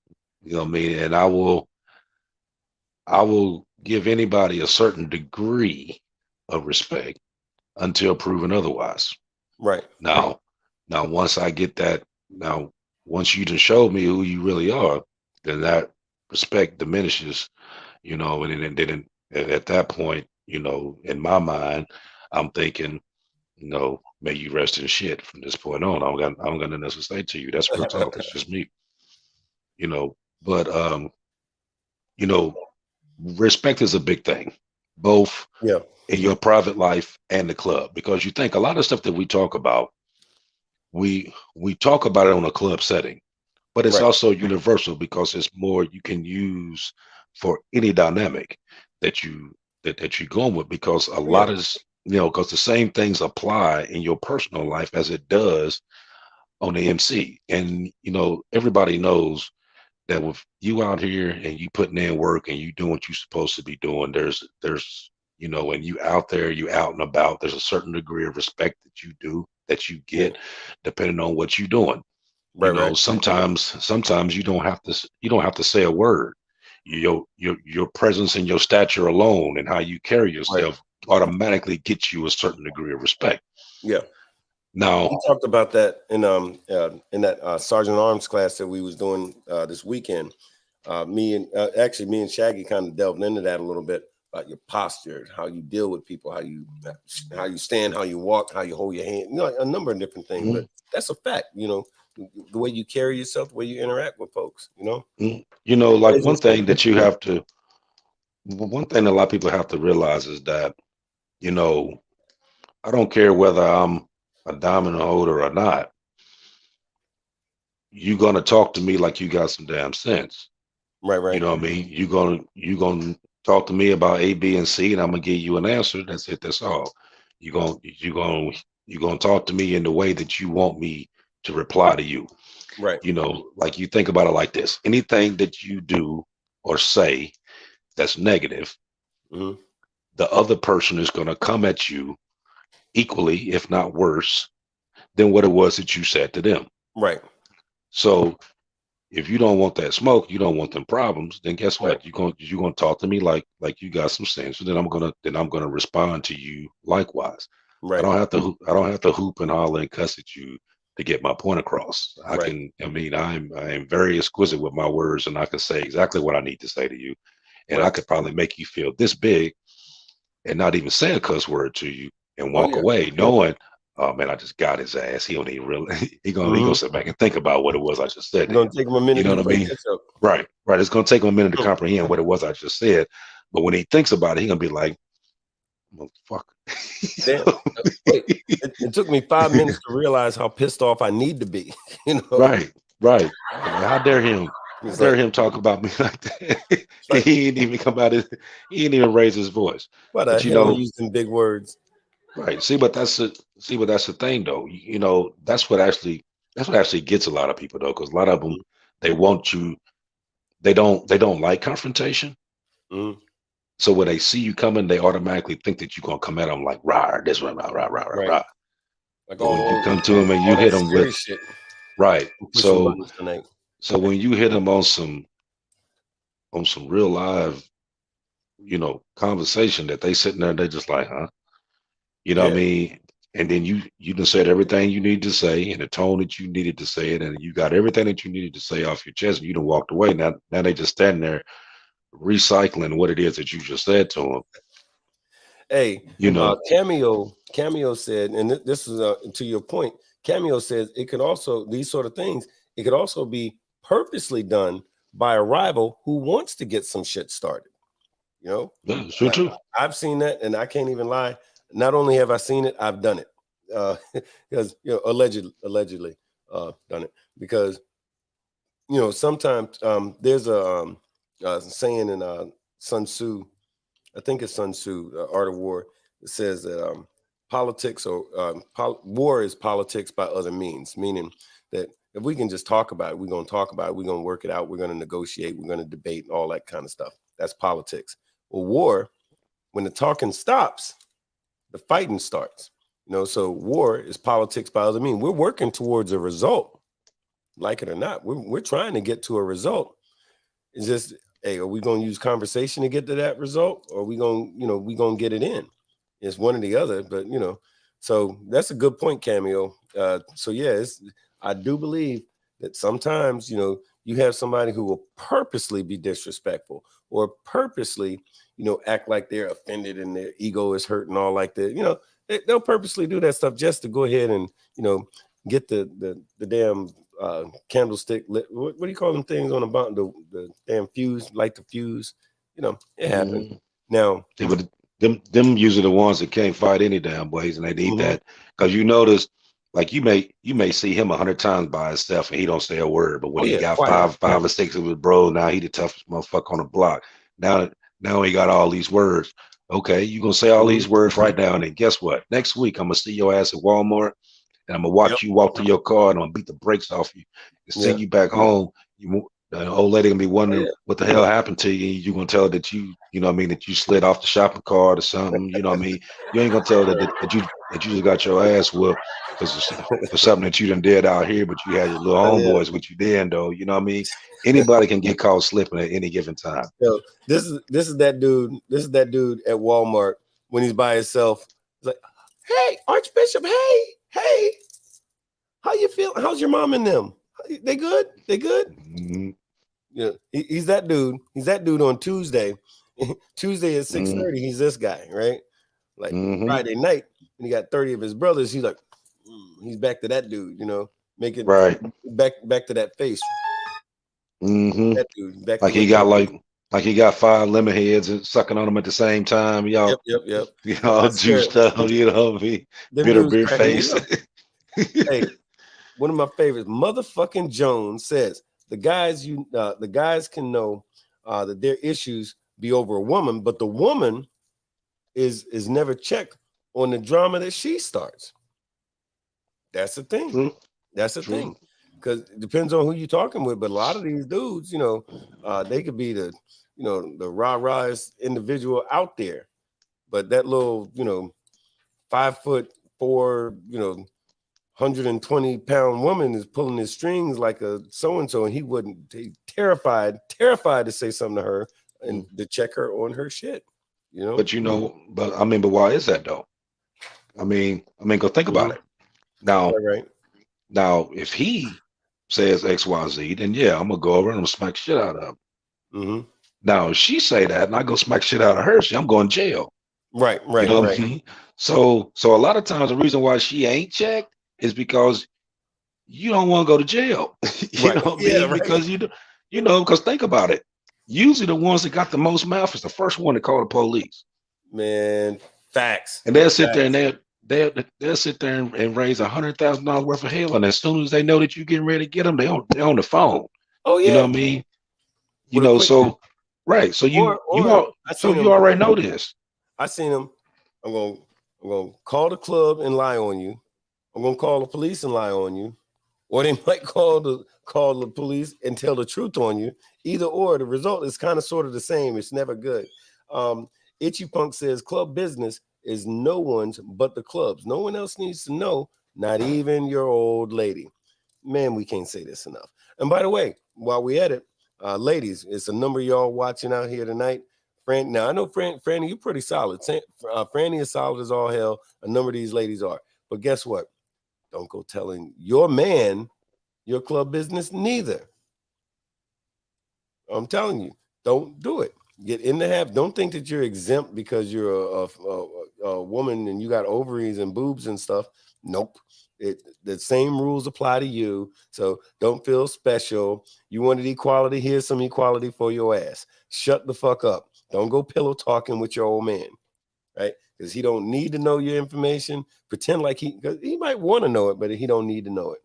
You know what I mean? And I will give anybody a certain degree of respect until proven otherwise. Right. Now, once I get that, once you done showed me who you really are, then that respect diminishes, and then at that point, in my mind, I'm thinking, may you rest in shit from this point on. I don't got nothing else to say to you. That's real talk. That's just me. But respect is a big thing, both in your private life and the club, because you think a lot of stuff that we talk about, we talk about it on a club setting, but it's also universal because it's more you can use for any dynamic that you're going with, because a lot of because the same things apply in your personal life as it does on the MC. And everybody knows that with you out here and you putting in work and you doing what you're supposed to be doing, there's and you out there, you out and about, there's a certain degree of respect that you get depending on what you're doing. Sometimes you don't have to say a word. Your presence and your stature alone and how you carry yourself automatically gets you a certain degree of respect. Yeah. Now we talked about that in that Sergeant Arms class that we was doing this weekend. Me and Shaggy kind of delved into that a little bit about your posture, how you deal with people, how you stand, how you walk, how you hold your hand, a number of different things. But that's a fact, the way you carry yourself, the way you interact with folks, like one thing that a lot of people have to realize is that, I don't care whether I'm a diamond holder or not. You're gonna talk to me like you got some damn sense. Right. You know what I mean? You're gonna talk to me about A, B, and C, and I'm gonna give you an answer. That's it. That's all. You're gonna talk to me in the way that you want me to reply to you. Right. Like you think about it like this: anything that you do or say that's negative, the other person is gonna come at you equally, if not worse, than what it was that you said to them. Right. So if you don't want that smoke, you don't want them problems, then guess what? You're gonna talk to me like you got some sense. So then I'm gonna respond to you likewise. Right. I don't have to hoop and holler and cuss at you to get my point across. I'm very exquisite with my words, and I can say exactly what I need to say to you. and I could probably make you feel this big and not even say a cuss word to you and walk away knowing, oh man, I just got his ass. He don't even really, he gonna sit back and think about what it was I just said. It's gonna take him a minute. You know what I mean? Right. It's gonna take him a minute to comprehend what it was I just said. But when he thinks about it, he gonna be like, motherfucker. Damn. Wait, it took me 5 minutes to realize how pissed off I need to be. You know? Right. How dare him? How dare him talk about me like that? He didn't even come out. He didn't even raise his voice. But you know, using big words. Right. See, but that's the thing, though. You know, that's what actually gets a lot of people, though, because a lot of them, they want you. They don't like confrontation. Mm-hmm. So when they see you coming, they automatically think that you're gonna come at them like rah, this one, rah. Like when you come to them and you hit them with shit. Right. So when you hit them on some real live, you know, conversation that they sitting there, they're just like, huh? You know what I mean? And then you done said everything you need to say in the tone that you needed to say it, and you got everything that you needed to say off your chest, and you done walked away. Now they just standing there recycling what it is that you just said to them. Hey, you know, Cameo said, and this is to your point. Cameo says it could also, these sort of things, it could also be purposely done by a rival who wants to get some shit started. You know, yeah, sure too. I've seen that, and I can't even lie. Not only have I seen it, I've done it. Because allegedly done it. Because sometimes there's a saying in Sun Tzu, I think it's Sun Tzu, Art of War. It says that politics or war is politics by other means, meaning that if we can just talk about it, we're going to talk about it, we're going to work it out, we're going to negotiate, we're going to debate, all that kind of stuff. That's politics. Well, war, when the talking stops, the fighting starts. So war is politics by other means. We're working towards a result, like it or not. We're trying to get to a result. It's just, hey, are we going to use conversation to get to that result, or are we going, we going to get it in? It's one or the other, but so that's a good point, Cameo. So yeah, I do believe that sometimes, you have somebody who will purposely be disrespectful or purposely, act like they're offended and their ego is hurt and all like that. They'll purposely do that stuff just to go ahead and, get the damn candlestick lit. What do you call them things on the bottom? The damn fuse, light the fuse. It happens. Now, yeah, but them usually the ones that can't fight any damn ways, and they need that, because you notice, like you may see him 100 times by himself and he don't say a word, but when he got five or six of his bros, now he the toughest motherfucker on the block. Now he got all these words. Okay, you gonna say all these words right now, and then guess what? Next week I'm gonna see your ass at Walmart, and I'm gonna watch you walk to your car, and I'm gonna beat the brakes off you and send you back home. The old lady gonna be wondering what the hell happened to you. You gonna tell her that that you slid off the shopping cart or something. You ain't gonna tell her that you just got your ass whooped for something that you done did out here, but you had your little homeboys with you then, though. Anybody can get caught slipping at any given time. So this is that dude. This is that dude at Walmart when he's by himself. He's like, "Hey, Archbishop. Hey, how you feeling? How's your mom and them? They good? They good?" Mm-hmm. Yeah, he's that dude. He's that dude on Tuesday. Tuesday at 6:30. He's this guy, right? Like Friday night, when he got 30 of his brothers, he's like, he's back to that dude. Making right back to that face. That dude, like he got 5 lemon heads and sucking on them at the same time. Y'all, yep. Juiced up. Bitter beer face. Hey, one of my favorites, motherfucking Jones, says the guys can know that their issues be over a woman, but the woman is never checked on the drama that she starts. That's the thing. True. That's the thing. Because it depends on who you're talking with, but a lot of these dudes, they could be the rah-rahest individual out there, but that little, 5'4", 120-pound woman is pulling his strings like a so-and-so, and he terrified to say something to her and to check her on her shit, But but why is that though? Go think about it. Now, if he says XYZ, then yeah, I'm gonna go over and I'm gonna smack shit out of him. Now, if she say that and I go smack shit out of her, I'm going to jail. Right, You right, know what I right. mean? So a lot of times the reason why she ain't checked is because you don't want to go to jail. You Right. know what I Yeah, mean? right. Because because think about it. Usually the ones that got the most mouth is the first one to call the police. Man, facts. And they'll sit there and Facts. they'll sit there and raise $100,000 worth of hell. And as soon as they know that you're getting ready to get them, they're on the phone. Oh You know yeah. what I mean? With a quick So right. So or I seen you them. already know this. I seen them. I'm gonna call the club and lie on you. I'm gonna call the police and lie on you. Or they might call the police and tell the truth on you. Either or, the result is kind of sort of the same. It's never good. Itchy Punk says club business is no one's but the club's. No one else needs to know, not even your old lady. Man, we can't say this enough. And by the way, while we at it, ladies, it's a number of y'all watching out here tonight. Now I know Franny, you're pretty solid. Franny is solid as all hell. A number of these ladies are. But guess what? Don't go telling your man your club business neither. I'm telling you, don't do it. Get in the habit. Don't think that you're exempt because you're a woman and you got ovaries and boobs and stuff. Nope. The same rules apply to you. So don't feel special. You wanted equality. Here's some equality for your ass. Shut the fuck up. Don't go pillow talking with your old man, right? Because he don't need to know your information. Pretend like because he might want to know it, but he don't need to know it.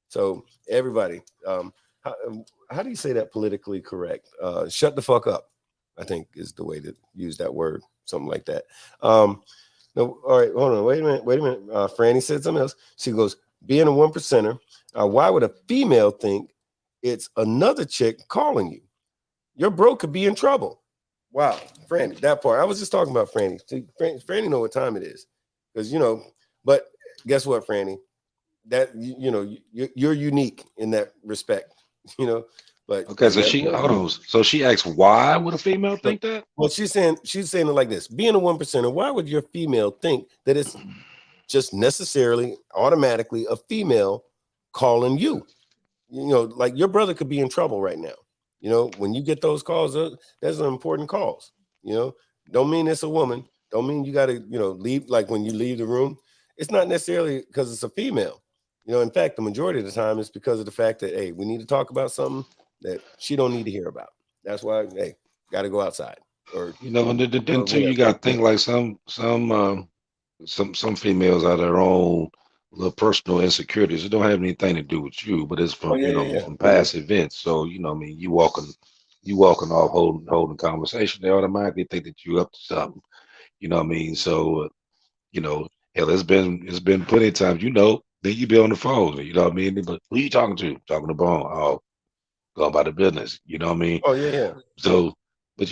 So everybody, how do you say that politically correct? Shut the fuck up, I think is the way to use that word, something like that. No, all right, hold on, wait a minute. Franny said something else. She goes, being a 1%er, why would a female think it's another chick calling you? Your bro could be in trouble. Wow, Franny, that part. I was just talking about Franny. See, Franny know what time it is. Because, but guess what, Franny? That you're unique in that respect, but Okay, so hold on. So she asks, why would a female think that? Well, she's saying it like this: being a 1%er, why would your female think that it's just necessarily automatically a female calling you? Like your brother could be in trouble right now. When you get those calls, those are important calls. Don't mean it's a woman. Don't mean you got to leave. Like when you leave the room, it's not necessarily because it's a female. In fact, the majority of the time it's because of the fact that, hey, we need to talk about something that she don't need to hear about. That's why, hey, got to go outside. Or and then too, you got to think like some females have their own little personal insecurities. It don't have anything to do with you, but it's from from past events. So I mean, you walking off holding conversation, they automatically think that you up to something. You know what I mean? So hell, it's been plenty of times. Then you be on the phone. You know what I mean? But who you talking to? Talking to Bone. Oh, going about the business. You know what I mean? Oh yeah. So, but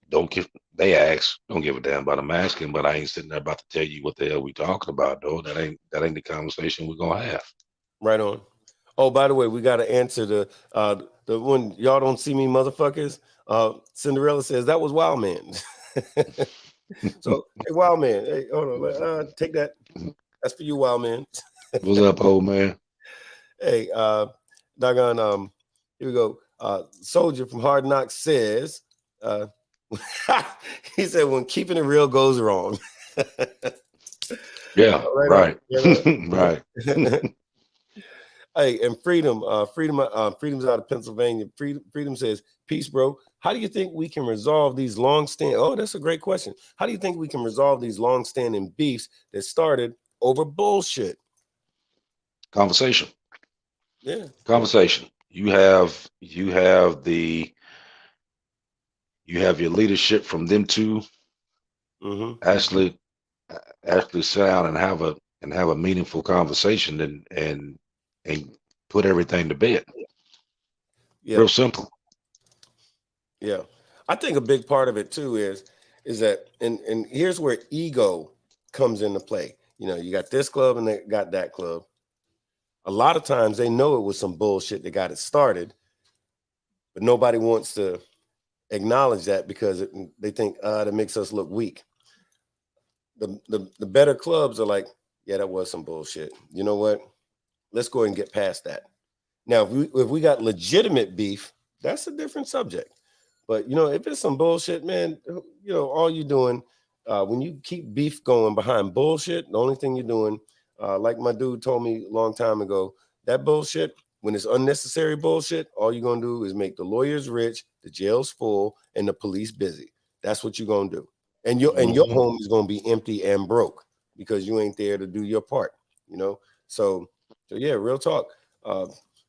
don't give. They ask, don't give a damn about them asking, but I ain't sitting there about to tell you what the hell we talking about, though. That ain't the conversation we're gonna have. Right on. Oh, by the way, we got to answer the one y'all don't see me, motherfuckers. Cinderella says that was Wild Man. So, hey, Wild Man, hey, hold on, take that. That's for you, Wild Man. What's up, old man? Hey, doggone, here we go. Soldier from Hard Knocks says, he said, when keeping it real goes wrong. Yeah, right. Right. Hey, and Freedom's out of Pennsylvania. Freedom says, peace, bro. How do you think we can resolve these long-standing? Oh, that's a great question. How do you think we can resolve these long-standing beefs that started over bullshit? Conversation. Yeah. Conversation. You have your leadership from them two actually sit down and have a meaningful conversation and put everything to bed. Yeah. Real simple. Yeah. I think a big part of it too is that and here's where ego comes into play. You got this club and they got that club. A lot of times they know it was some bullshit that got it started, but nobody wants to acknowledge that because they think that makes us look weak. The better clubs are like, yeah, that was some bullshit. You know what? Let's go ahead and get past that. Now, if we got legitimate beef, that's a different subject. But if it's some bullshit, man, all you're doing when you keep beef going behind bullshit, the only thing you're doing, like my dude told me a long time ago, that bullshit, when it's unnecessary bullshit, all you're gonna do is make the lawyers rich, the jails full, and the police busy. That's what you're gonna do. And your home is gonna be empty and broke because you ain't there to do your part, So yeah, real talk.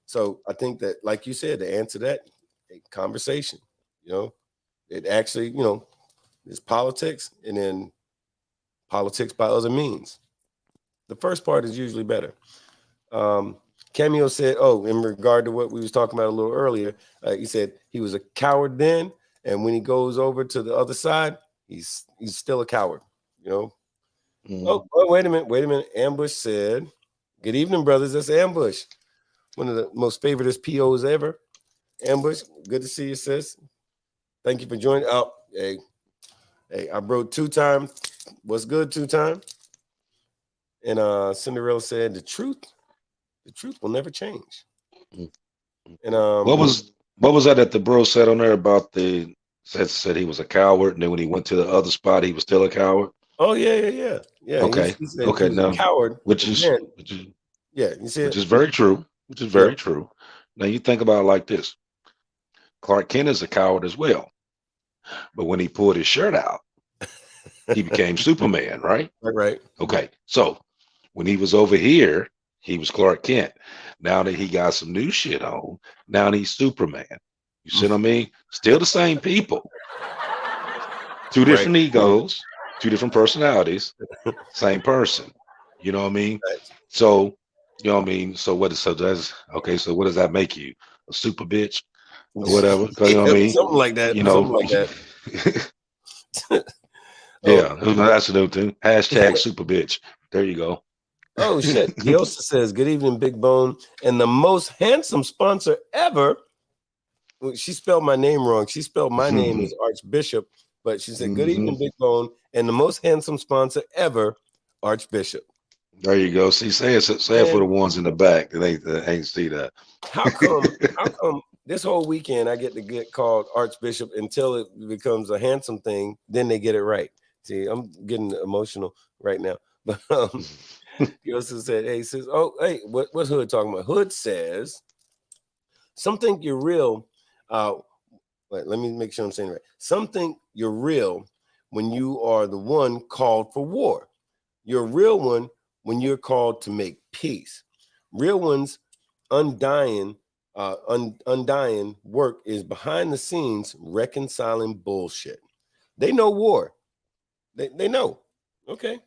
So I think that, like you said, to answer that, a conversation, it actually, is politics, and then politics by other means. The first part is usually better. Cameo said, in regard to what we was talking about a little earlier, he said he was a coward then, and when he goes over to the other side, he's still a coward, Oh, wait a minute. Ambush said, good evening, brothers. That's Ambush, one of the most favoriteest POs ever. Ambush, good to see you, sis. Thank you for joining. Oh, hey, I broke 2 times. What's good, 2 times? And Cinderella said, the truth will never change. And what was that the bro said on there about said he was a coward, and then when he went to the other spot, he was still a coward? Oh yeah. Okay. He said Okay. he was Now, a coward, which is yeah. You see, which is very true. Which is very true. Now you think about it like this: Clark Kent is a coward as well, but when he pulled his shirt out, he became Superman, right? Right. Okay. So when he was over here, he was Clark Kent. Now that he got some new shit on, now he's Superman. You see what I mean? Still the same people. 2 different egos, 2 different personalities, same person. You know what I mean? Right. So, you know what I mean? So what does that make you? A super bitch or whatever? You know what I mean? Something like that. Something like that. Yeah, that's the new thing. Hashtag super bitch. There you go. Oh shit. Diosa says, good evening, Big Bone. And the most handsome sponsor ever. She spelled my name wrong. She spelled my name as Archbishop, but she said, good evening, Big Bone. And the most handsome sponsor ever, Archbishop. There you go. See, say it for the ones in the back that ain't see that. How come this whole weekend I get called Archbishop until it becomes a handsome thing, then they get it right. See, I'm getting emotional right now. But he also said, hey, says, what's Hood talking about? Hood says, some think you're real. Wait, let me make sure I'm saying it right. Some think you're real when you are the one called for war. You're a real one when you're called to make peace. Real ones, undying work is behind the scenes reconciling bullshit. They know war. They know. Okay.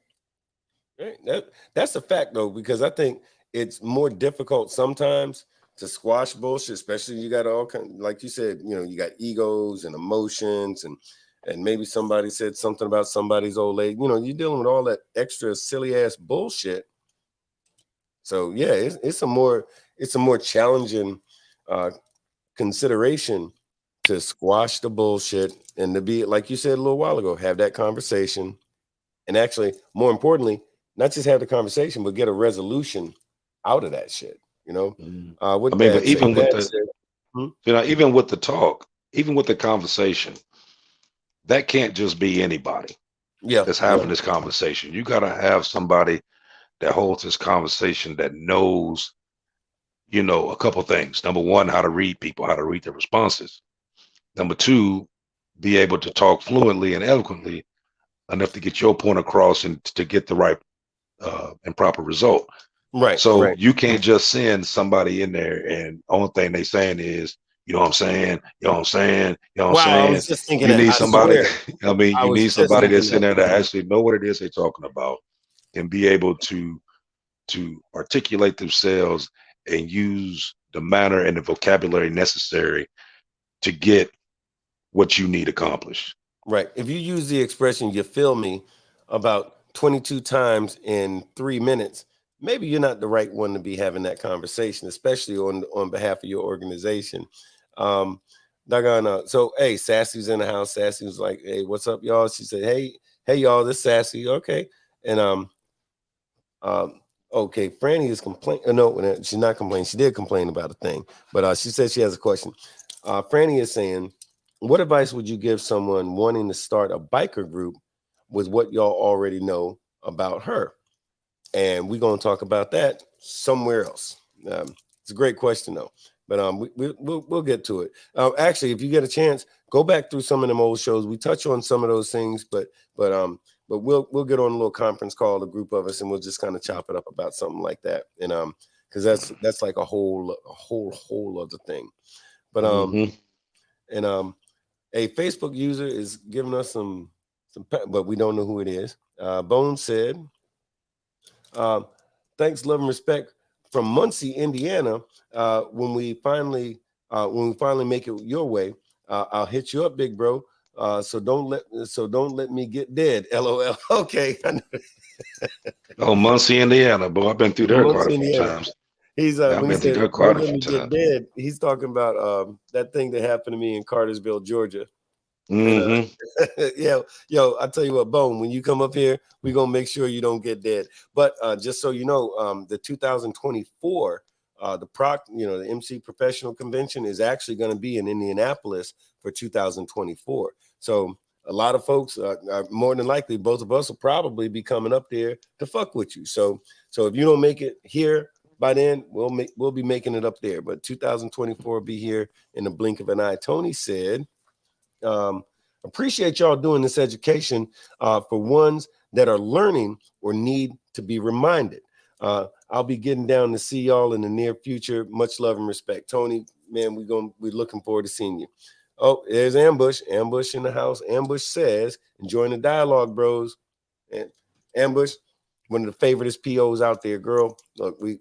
Right. That's a fact though, because I think it's more difficult sometimes to squash bullshit, especially you got all kind, like you said, you got egos and emotions, and maybe somebody said something about somebody's old lady. You're dealing with all that extra silly ass bullshit. So yeah, it's a more challenging consideration to squash the bullshit and to be, like you said a little while ago, have that conversation, and actually, more importantly, not just have the conversation, but get a resolution out of that shit. But even with the talk, even with the conversation, that can't just be anybody. That's having this conversation. You got to have somebody that holds this conversation that knows, a couple things. Number one, how to read people, how to read their responses. Number two, be able to talk fluently and eloquently enough to get your point across and to get the right and proper result. Right. So you can't just send somebody in there and only thing they saying is, you know what I'm saying? You know what I'm saying? You know what I'm saying? I was just thinking you need somebody. You need somebody that's in there that actually know what it is they're talking about and be able to articulate themselves and use the manner and the vocabulary necessary to get what you need accomplished. Right. If you use the expression, you feel me, about 22 times in 3 minutes, maybe you're not the right one to be having that conversation, especially on behalf of your organization. So, hey, Sassy's in the house. Sassy was like, hey, what's up, y'all? She said, hey, y'all, this Sassy. Okay. And, okay, Franny is complaining. No, she's not complaining. She did complain about a thing, but she said she has a question. Franny is saying, what advice would you give someone wanting to start a biker group with what y'all already know about her? And we're going to talk about that somewhere else. It's a great question, though. But we'll get to it. Actually, if you get a chance, go back through some of them old shows. We touch on some of those things, but we'll get on a little conference call, a group of us, and we'll just kind of chop it up about something like that. And because that's like a whole other thing. But and a Facebook user is giving us some, but we don't know who it is. Bone said, thanks, love, and respect from Muncie, Indiana. When we finally make it your way, I'll hit you up, big bro. So don't let me get dead. LOL. Okay. Oh, Muncie, Indiana, boy, I've been through there quite a few times. He's I've when he been through said there quite don't a let few me get times. dead, he's talking about that thing that happened to me in Cartersville, Georgia. Mm-hmm. And, yo, I tell you what, Bone, when you come up here, we're gonna make sure you don't get dead. But just so you know, the 2024 the MC Professional Convention is actually going to be in Indianapolis for 2024. So a lot of folks, more than likely, both of us will probably be coming up there to fuck with you. So if you don't make it here by then, we'll be making it up there. But 2024 will be here in the blink of an eye. Tony said, appreciate y'all doing this education for ones that are learning or need to be reminded. I'll be getting down to see y'all in the near future. Much love and respect. Tony, man, we're looking forward to seeing you. Oh, there's Ambush. Ambush in the house. Ambush says, enjoying the dialogue, bros. And Ambush, one of the favoriteest POs out there, girl. Look, we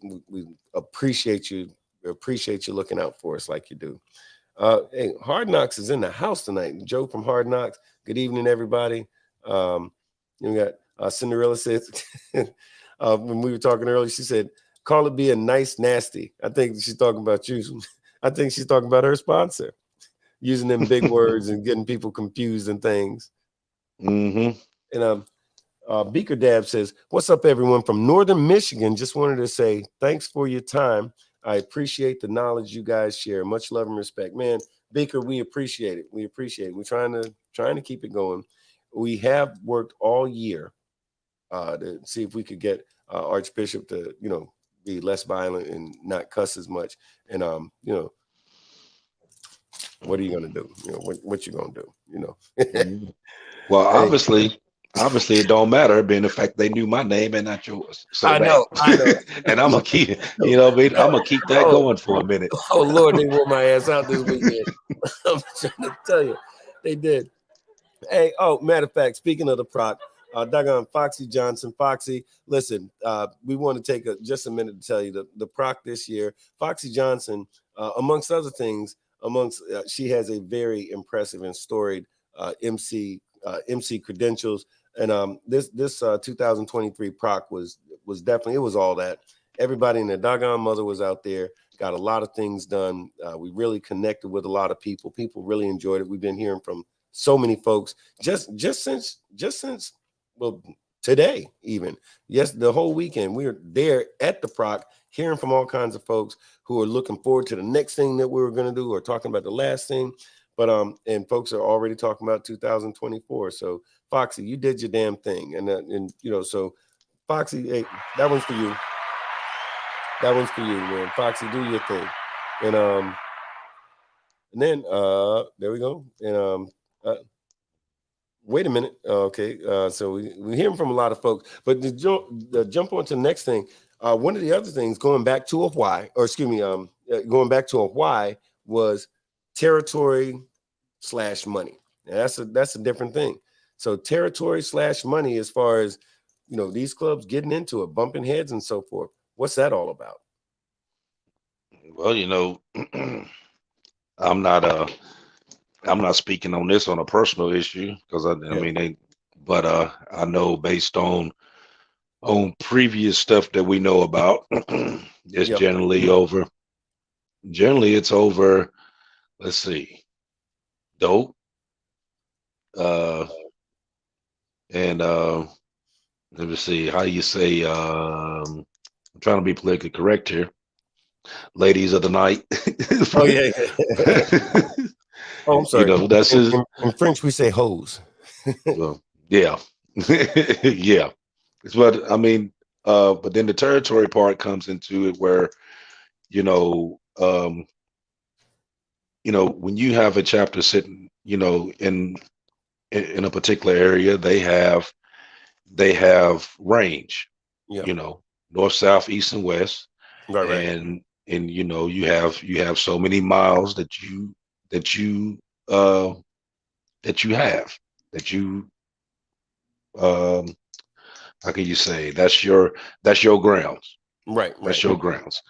appreciate you. We appreciate you looking out for us like you do. Hey, Hard Knocks is in the house tonight. Joe from Hard Knocks. Good evening, everybody. You got Cinderella says, when we were talking earlier, she said, call it being nice, nasty. I think she's talking about you. I think she's talking about her sponsor, using them big words and getting people confused and things. Mm-hmm. And Beaker Dab says, what's up, everyone from Northern Michigan? Just wanted to say thanks for your time. I appreciate the knowledge you guys share. Much love and respect. Man, Beaker, we appreciate it. We appreciate it. We're trying to keep it going. We have worked all year to see if we could get Archbishop to, be less violent and not cuss as much. And, what are you going to do? What you going to do? Well, Hey. obviously it don't matter, being the fact they knew my name and not yours. So I know. And I'm gonna keep, I'm gonna keep that going for a minute. Oh Lord, they wore my ass out this weekend. I'm trying to tell you, they did. Hey, matter of fact, speaking of the proc, doggone Foxy Johnson. Foxy, listen, we want to take just a minute to tell you the proc this year. Foxy Johnson, amongst other things, she has a very impressive and storied MC credentials. And this 2023 proc was definitely, it was all that. Everybody in their doggone mother was out there, got a lot of things done. We really connected with a lot of people. People really enjoyed it. We've been hearing from so many folks just since well, today even. Yes, the whole weekend we were there at the proc, hearing from all kinds of folks who are looking forward to the next thing that we were going to do or talking about the last thing. But and folks are already talking about 2024. So Foxy, you did your damn thing, and so Foxy, hey, that one's for you. That one's for you, man. Foxy, do your thing, and then there we go. And wait a minute, okay. So we hear from a lot of folks, but the jump on to the next thing. One of the other things, going back to a why was territory/money. Now, that's a different thing. So territory/money, as far as these clubs getting into it, bumping heads and so forth. What's that all about? Well, I'm not speaking on this on a personal issue because I know based on previous stuff that we know about, it's generally it's over. Let's see, dope. And let me see, how you say, I'm trying to be politically correct here. Ladies of the night. Oh yeah. Oh, I'm You sorry. know, that's his. In French, we say hose. Well, yeah, yeah. It's what I mean. But then the territory part comes into it where you know, when you have a chapter sitting, in a particular area, they have range, Yeah. north, south, east, and west, Right. Right. and you have so many miles that you uh that you have that you um how can you say that's your grounds. Right. That's Right. your grounds.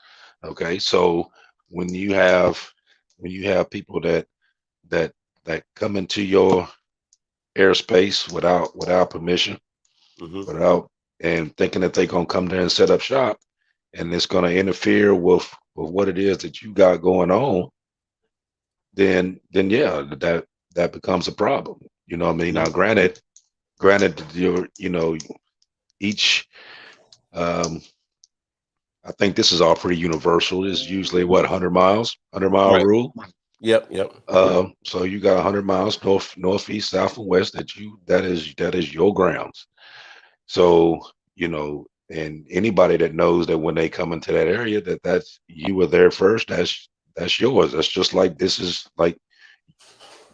Okay. So when you have people that that come into your airspace without permission, Mm-hmm. without and thinking that they're gonna come there and set up shop, and it's gonna interfere with what it is that you got going on, then yeah, that becomes a problem. You know what I mean? Now, granted, each um, I think this is all pretty universal. It's usually what 100 miles, 100-mile Right. rule. Yep. Yep. So you got 100 miles northeast, south, and west that is your grounds. So, and anybody that knows that when they come into that area that's you were there first, that's yours. That's just like this is like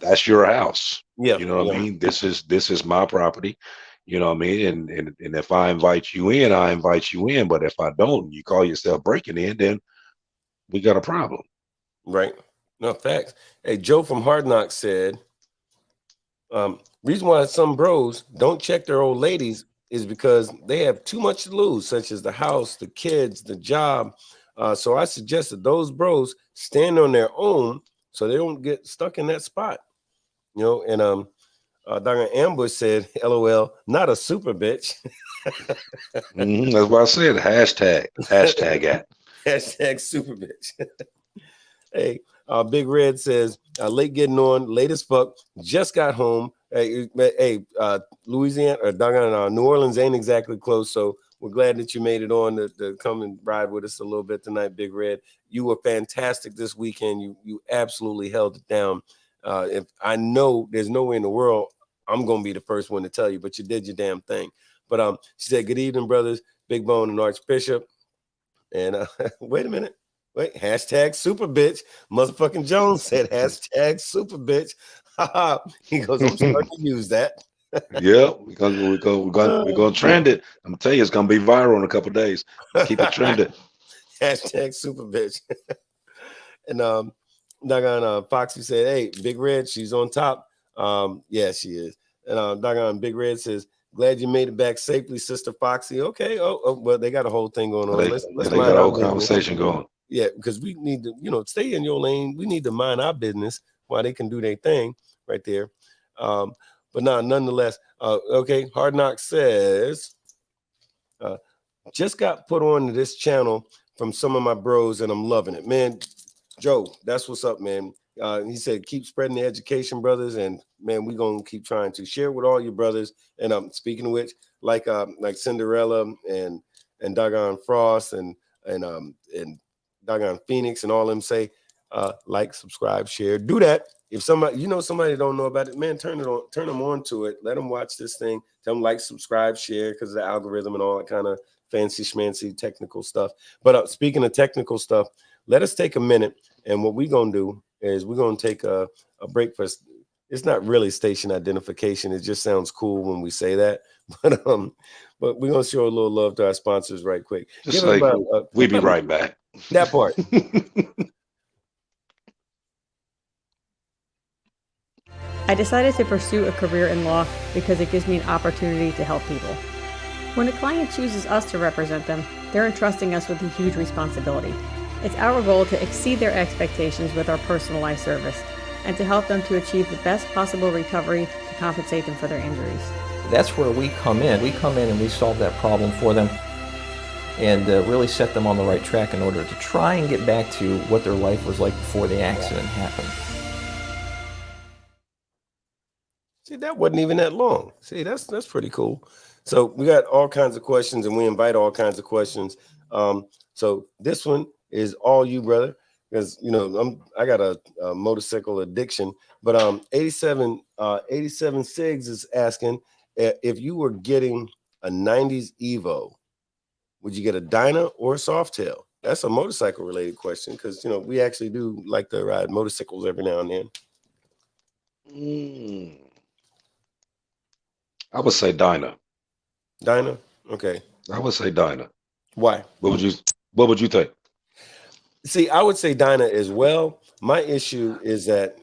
that's your house. Yeah. You know what I Yeah. mean? This is my property. You know what I mean? And if I invite you in, I invite you in. But if I don't, you call yourself breaking in, then we got a problem. Right. No facts. Hey, Joe from Hard Knocks said, reason why some bros don't check their old ladies is because they have too much to lose, such as the house, the kids, the job. So I suggest that those bros stand on their own so they don't get stuck in that spot. And Dr. Ambush said, LOL, not a super bitch. That's why I said hashtag at. Hashtag super bitch. Hey, Big Red says, late getting on, late as fuck, just got home. Hey, Louisiana or New Orleans ain't exactly close, so we're glad that you made it on to come and ride with us a little bit tonight, Big Red. You were fantastic this weekend. You absolutely held it down. If I know there's no way in the world I'm gonna be the first one to tell you, but you did your damn thing. But she said, good evening, brothers, Big Bone and Archbishop. And wait a minute. Wait, hashtag super bitch. Motherfucking Jones said hashtag super bitch. He goes, I'm starting to use that. Yeah, we're gonna trend it. I'm telling you, it's gonna be viral in a couple of days. Keep it trending. Hashtag super bitch. And Doggone Foxy said, hey, Big Red, she's on top. Yeah, she is. And Doggone Big Red says, glad you made it back safely, Sister Foxy. Okay. Oh, well, they got a whole thing going on. Let's They got mind a our whole business. conversation going. Yeah, because we need to, stay in your lane. We need to mind our business while they can do their thing right there. But nonetheless, okay, Hard Knock says, just got put on this channel from some of my bros, and I'm loving it. Man, Joe, that's what's up, man. He said, keep spreading the education, brothers, and man, we're gonna keep trying to share with all your brothers. And speaking of which, like Cinderella and Doggone Frost and Doggone Phoenix and all them say, like, subscribe, share, do that. If somebody don't know about it, man, turn them on to it. Let them watch this thing. Tell them like, subscribe, share, because of the algorithm and all that kind of fancy schmancy technical stuff. But speaking of technical stuff, let us take a minute, and what we're gonna do is we're gonna take a break for. It's not really station identification. It just sounds cool when we say that. But we're gonna show a little love to our sponsors right quick. Just like we'll be right back. That part. I decided to pursue a career in law because it gives me an opportunity to help people. When a client chooses us to represent them, they're entrusting us with a huge responsibility. It's our goal to exceed their expectations with our personalized service and to help them to achieve the best possible recovery to compensate them for their injuries. That's where we come in. We come in and we solve that problem for them and really set them on the right track in order to try and get back to what their life was like before the accident happened. See, that wasn't even that long. See, that's pretty cool. So we got all kinds of questions, and we invite all kinds of questions. So this one is all you, brother. because I got a motorcycle addiction. But 87 Sigs is asking if you were getting a 90s Evo, would you get a Dyna or a Softail? That's a motorcycle related question because we actually do like to ride motorcycles every now and then. I would say Dyna. Dyna, okay. I would say Dyna. Why? What would you think? See, I would say Dyna as well. My issue is that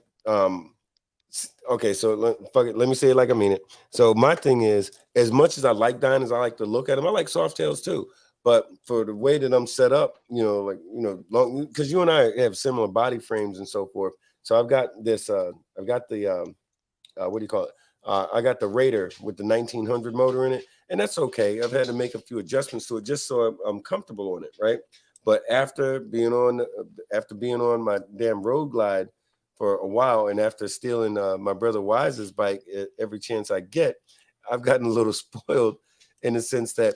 okay, so fuck it, let me say it like I mean it. So my thing is, as much as I like Dynas, I like to look at them. I like Softails too. But for the way that I'm set up, long because you and I have similar body frames and so forth. So I've got this. I've got the what do you call it? I got the Raider with the 1900 motor in it, and that's okay. I've had to make a few adjustments to it just so I'm comfortable on it, right? But after being on my damn Road Glide for a while, and after stealing my brother Wise's bike every chance I get, I've gotten a little spoiled in the sense that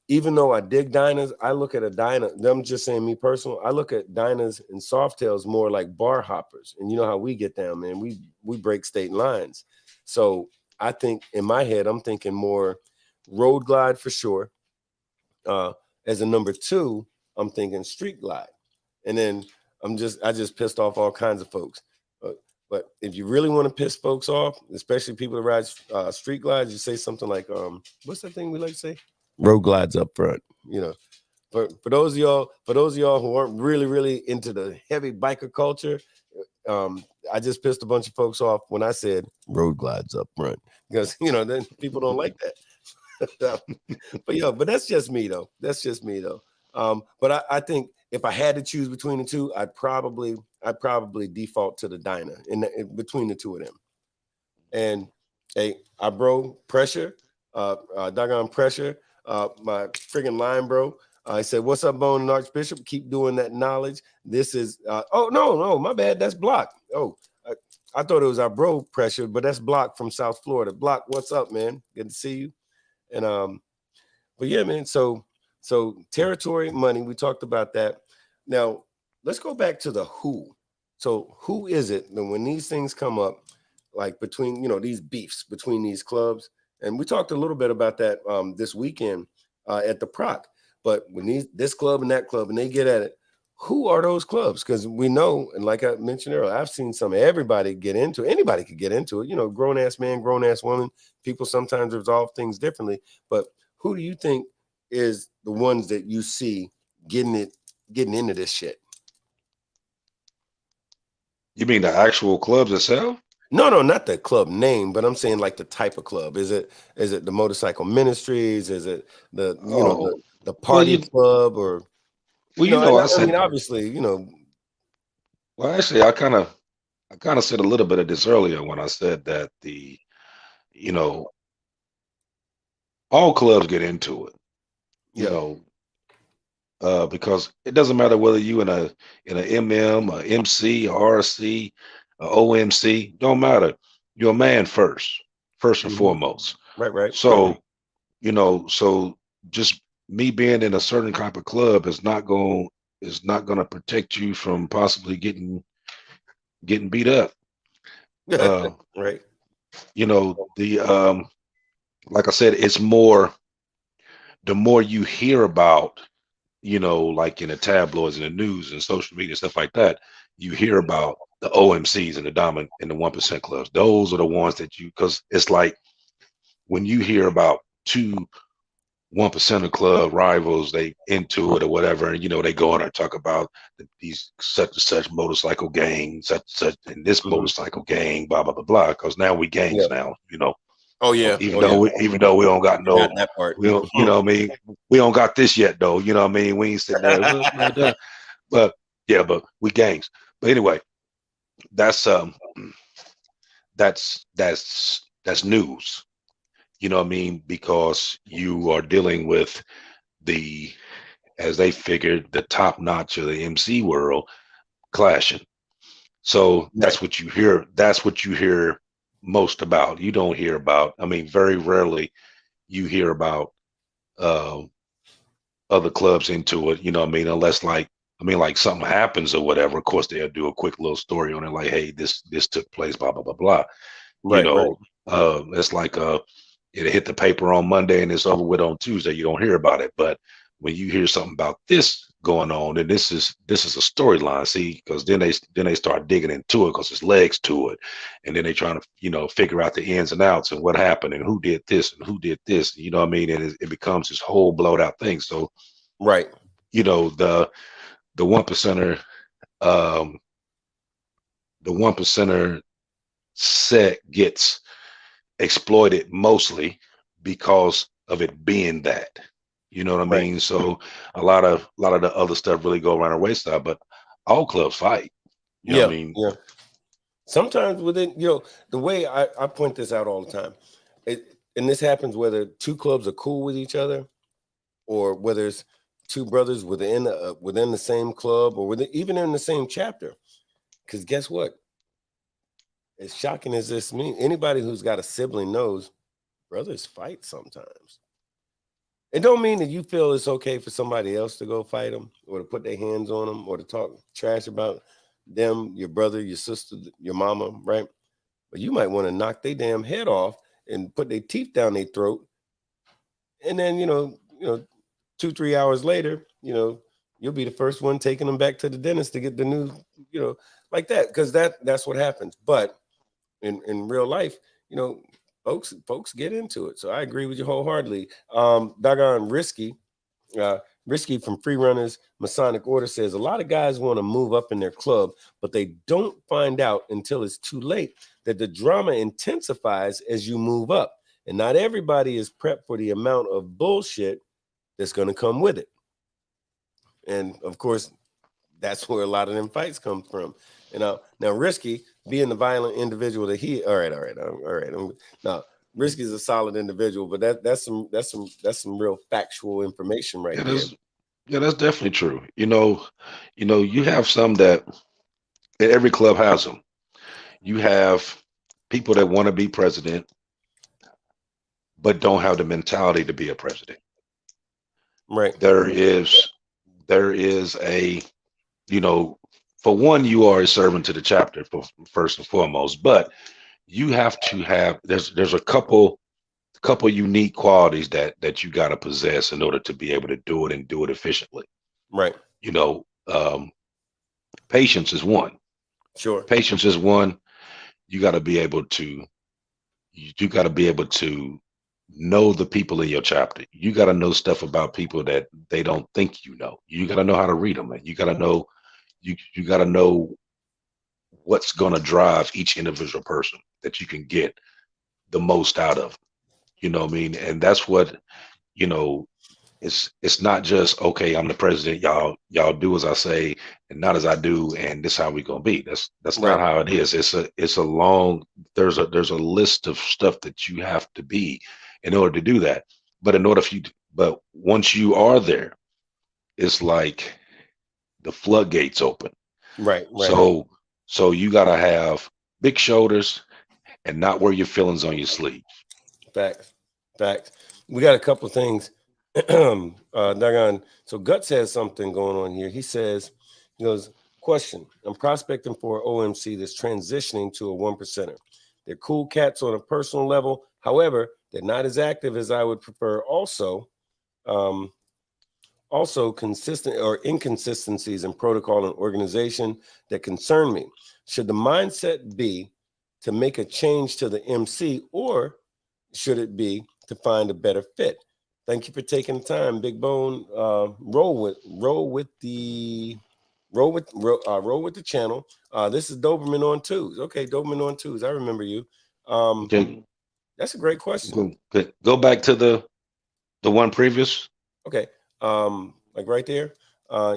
even though I dig Dynas, I look at a Dyna. I'm just saying, me personal. I look at Dynas and Softails more like bar hoppers, and you know how we get down, man. We break state lines. So I think in my head, I'm thinking more Road Glide for sure. As a number 2, I'm thinking Street Glide, and then I just pissed off all kinds of folks. But if you really want to piss folks off, especially people that ride Street Glides, you say something like, what's that thing we like to say? Road Glides up front. For those of y'all who aren't really into the heavy biker culture, I just pissed a bunch of folks off when I said Road Glides up front because then people don't like that. but that's just me though. But I think if I had to choose between the two, I'd probably default to the Dyna in between the two of them. And hey, Pressure, doggone Pressure, my friggin' line bro. I said, "What's up, Bone and Archbishop? Keep doing that knowledge." This is oh no, my bad. That's Block. Oh, I thought it was our bro Pressure, but that's Block from South Florida. Block, what's up, man? Good to see you. And but yeah, man. So territory, money. We talked about that. Now let's go back to the who. So who is it that when these things come up, like between these beefs between these clubs, and we talked a little bit about that this weekend at the Proc. But when this club and that club and they get at it, who are those clubs? Because we know, and like I mentioned earlier, I've seen everybody get into it. Anybody could get into it. Grown ass man, grown ass woman. People sometimes resolve things differently. But who do you think is the ones that you see getting into this shit? You mean the actual clubs itself? No, not the club name, but I'm saying like the type of club. Is it the motorcycle ministries? Is it the the party club or? Well, I mean, obviously, Well, actually, I kind of said a little bit of this earlier when I said that all clubs get into it. Because it doesn't matter whether you in a MM, a MC, a RC, a OMC, don't matter. You're a man first and foremost. Right. So, so just me being in a certain type of club is not going to protect you from possibly getting beat up. Right. Like I said, it's more, the more you hear about, like in the tabloids and the news and social media, stuff like that, you hear about the OMCs and the dominant and the 1% clubs. Those are the ones that because it's like when you hear about 1% club rivals, they into it or whatever, and they go on and talk about these such and such motorcycle gang, such and such, and this motorcycle gang, blah blah blah blah. Because now we gangs now, Oh yeah. Even though we don't got no, that part. we don't, what I mean, we don't got this yet though. You know what I mean? We ain't sitting there, but we gangs. But anyway, that's news. You know what I mean? Because you are dealing with as they figured, the top notch of the MC world clashing. So that's what you hear. That's what you hear most about. You don't hear about, very rarely you hear about other clubs into it, unless like I mean, like something happens or whatever. Of course, they'll do a quick little story on it, like, hey, this took place, blah blah blah blah. You Right, right. know, it's like it hit the paper on Monday and it's over with on Tuesday. You don't hear about it, but when you hear something about this going on, and this is a storyline. See, because then they start digging into it because there's legs to it, and then they trying to figure out the ins and outs and what happened and who did this and who did this. You know what I mean? And it becomes this whole blowed out thing. So Right. The one percenter, um, the one percenter set gets exploited mostly because of it being that. You know what I Right. mean? So a lot of the other stuff really go around our wayside, but all clubs fight. You know what I Yeah. mean? Yeah. Sometimes within, the way I point this out all the time, and this happens whether two clubs are cool with each other or whether it's two brothers within the same club or even in the same chapter. Because guess what? As shocking as this means, anybody who's got a sibling knows brothers fight sometimes. It don't mean that you feel it's okay for somebody else to go fight them or to put their hands on them or to talk trash about them, your brother, your sister, your mama, right? But you might want to knock their damn head off and put their teeth down their throat. And then, 2-3 hours later, you'll be the first one taking them back to the dentist to get the new, like that, because that's what happens. But in real life, folks get into it. So I agree with you wholeheartedly. Doggone Risky from Free Runners Masonic Order says a lot of guys want to move up in their club, but they don't find out until it's too late that the drama intensifies as you move up. And not everybody is prepped for the amount of bullshit that's going to come with it. And of course, that's where a lot of them fights come from. And now Risky, being the violent individual that he, all right. Now Risky is a solid individual, but that's some real factual information right Yeah, there. that's definitely true. You have some that every club has them. You have people that want to be president, but don't have the mentality to be a president. Right. There is a, for one, you are a servant to the chapter first and foremost, but you have to have, there's a couple unique qualities that you got to possess in order to be able to do it and do it efficiently. Right. Patience is one. Sure. Patience is one. You got to be able to, you got to be able to know the people in your chapter. You got to know stuff about people that they don't think you know. You got to know how to read them, and you got to know, you got to know what's going to drive each individual person that you can get the most out of. You know what I mean? And that's what, it's not just, okay, I'm the president, y'all do as I say and not as I do, and this is how we gonna be. That's Right. not how it is. It's a long, there's a list of stuff that you have to be in order to do that. But once you are there, it's like the floodgates open. Right. So you gotta have big shoulders and not wear your feelings on your sleeve. Facts. We got a couple of things. Dagon. So Guts has something going on here. He goes, question. I'm prospecting for OMC that's transitioning to a 1%er. They're cool cats on a personal level. However, they're not as active as I would prefer. Also consistent or inconsistencies in protocol and organization that concern me. Should the mindset be to make a change to the MC, or should it be to find a better fit? Thank you for taking the time, Big Bone. Roll with the channel. This is Doberman on twos. Okay, Doberman on twos. I remember you. Okay. That's a great question. Go back to the one previous. Okay, like right there.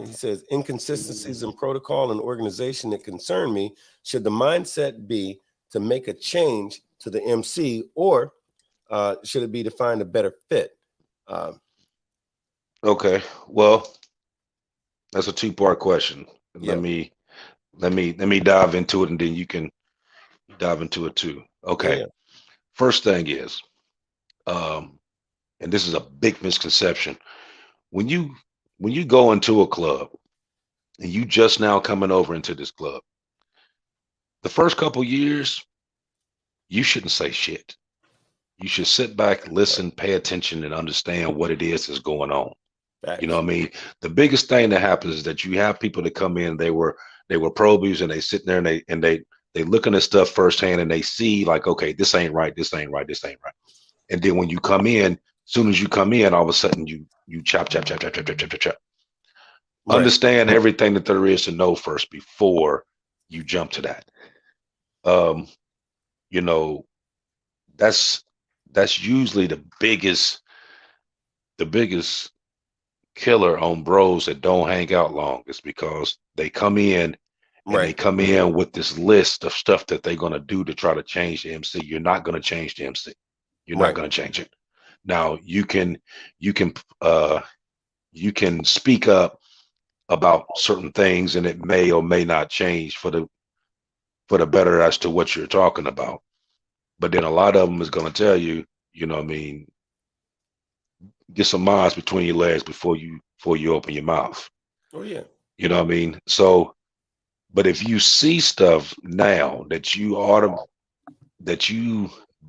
He says inconsistencies in protocol and organization that concern me. Should the mindset be to make a change to the MC, or should it be to find a better fit? Okay, well, that's a two-part question. Yeah. Let me dive into it, and then you can dive into it too. Okay. Yeah. First thing is, and this is a big misconception. When you go into a club, and you just now coming over into this club, the first couple years, you shouldn't say shit. You should sit back, listen, pay attention, and understand what it is that's going on. You know Facts. what I mean? The biggest thing that happens is that you have people that come in, they were probies, and they sit there and they looking at stuff firsthand, and they see like, okay, this ain't right, this ain't right, this ain't right. And then when you come in, soon as you come in, all of a sudden you chop, chop, chop, chop, chop, chop, chop, chop, chop. Right. Understand everything that there is to know first before you jump to that. Um, you know, that's that's usually the biggest killer on bros that don't hang out long. It's because they come in and they Right. come in with this list of stuff that they're going to do to try to change the MC. You're not going to change the MC. You're not Right. going to change it. Now uh you can speak up about certain things, and it may or may not change for the better as to what you're talking about. But then a lot of them is going to tell you, you know what I mean, get some miles between your legs before you open your mouth. Oh yeah. You know what I mean? So, but if you see stuff now that you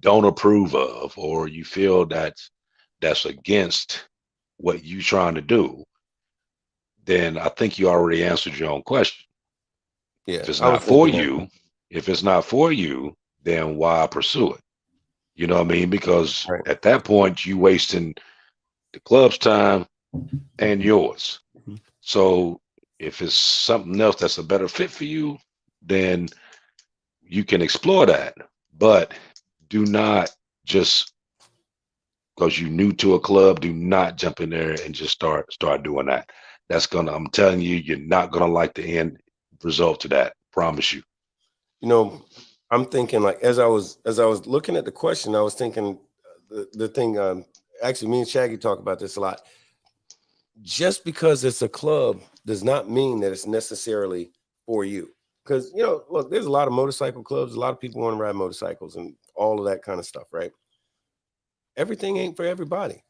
don't approve of, or you feel that's against what you trying to do, then I think you already answered your own question. Yeah. If it's I was not for thinking that. you, if it's not for you, then why pursue it? You know what I mean? Because Right. at that point, you wasting the club's time and yours. Mhm. So if it's something else that's a better fit for you, then you can explore that. But do not just because you're new to a club, do not jump in there and just start doing that. That's gonna, I'm telling you, you're not gonna like the end result to that. Promise you. You know, I'm thinking like as I was looking at the question, I was thinking the thing. Actually, me and Shaggy talk about this a lot. Just because it's a club does not mean that it's necessarily for you. Because look, there's a lot of motorcycle clubs. A lot of people want to ride motorcycles and all of that kind of stuff, right? Everything ain't for everybody,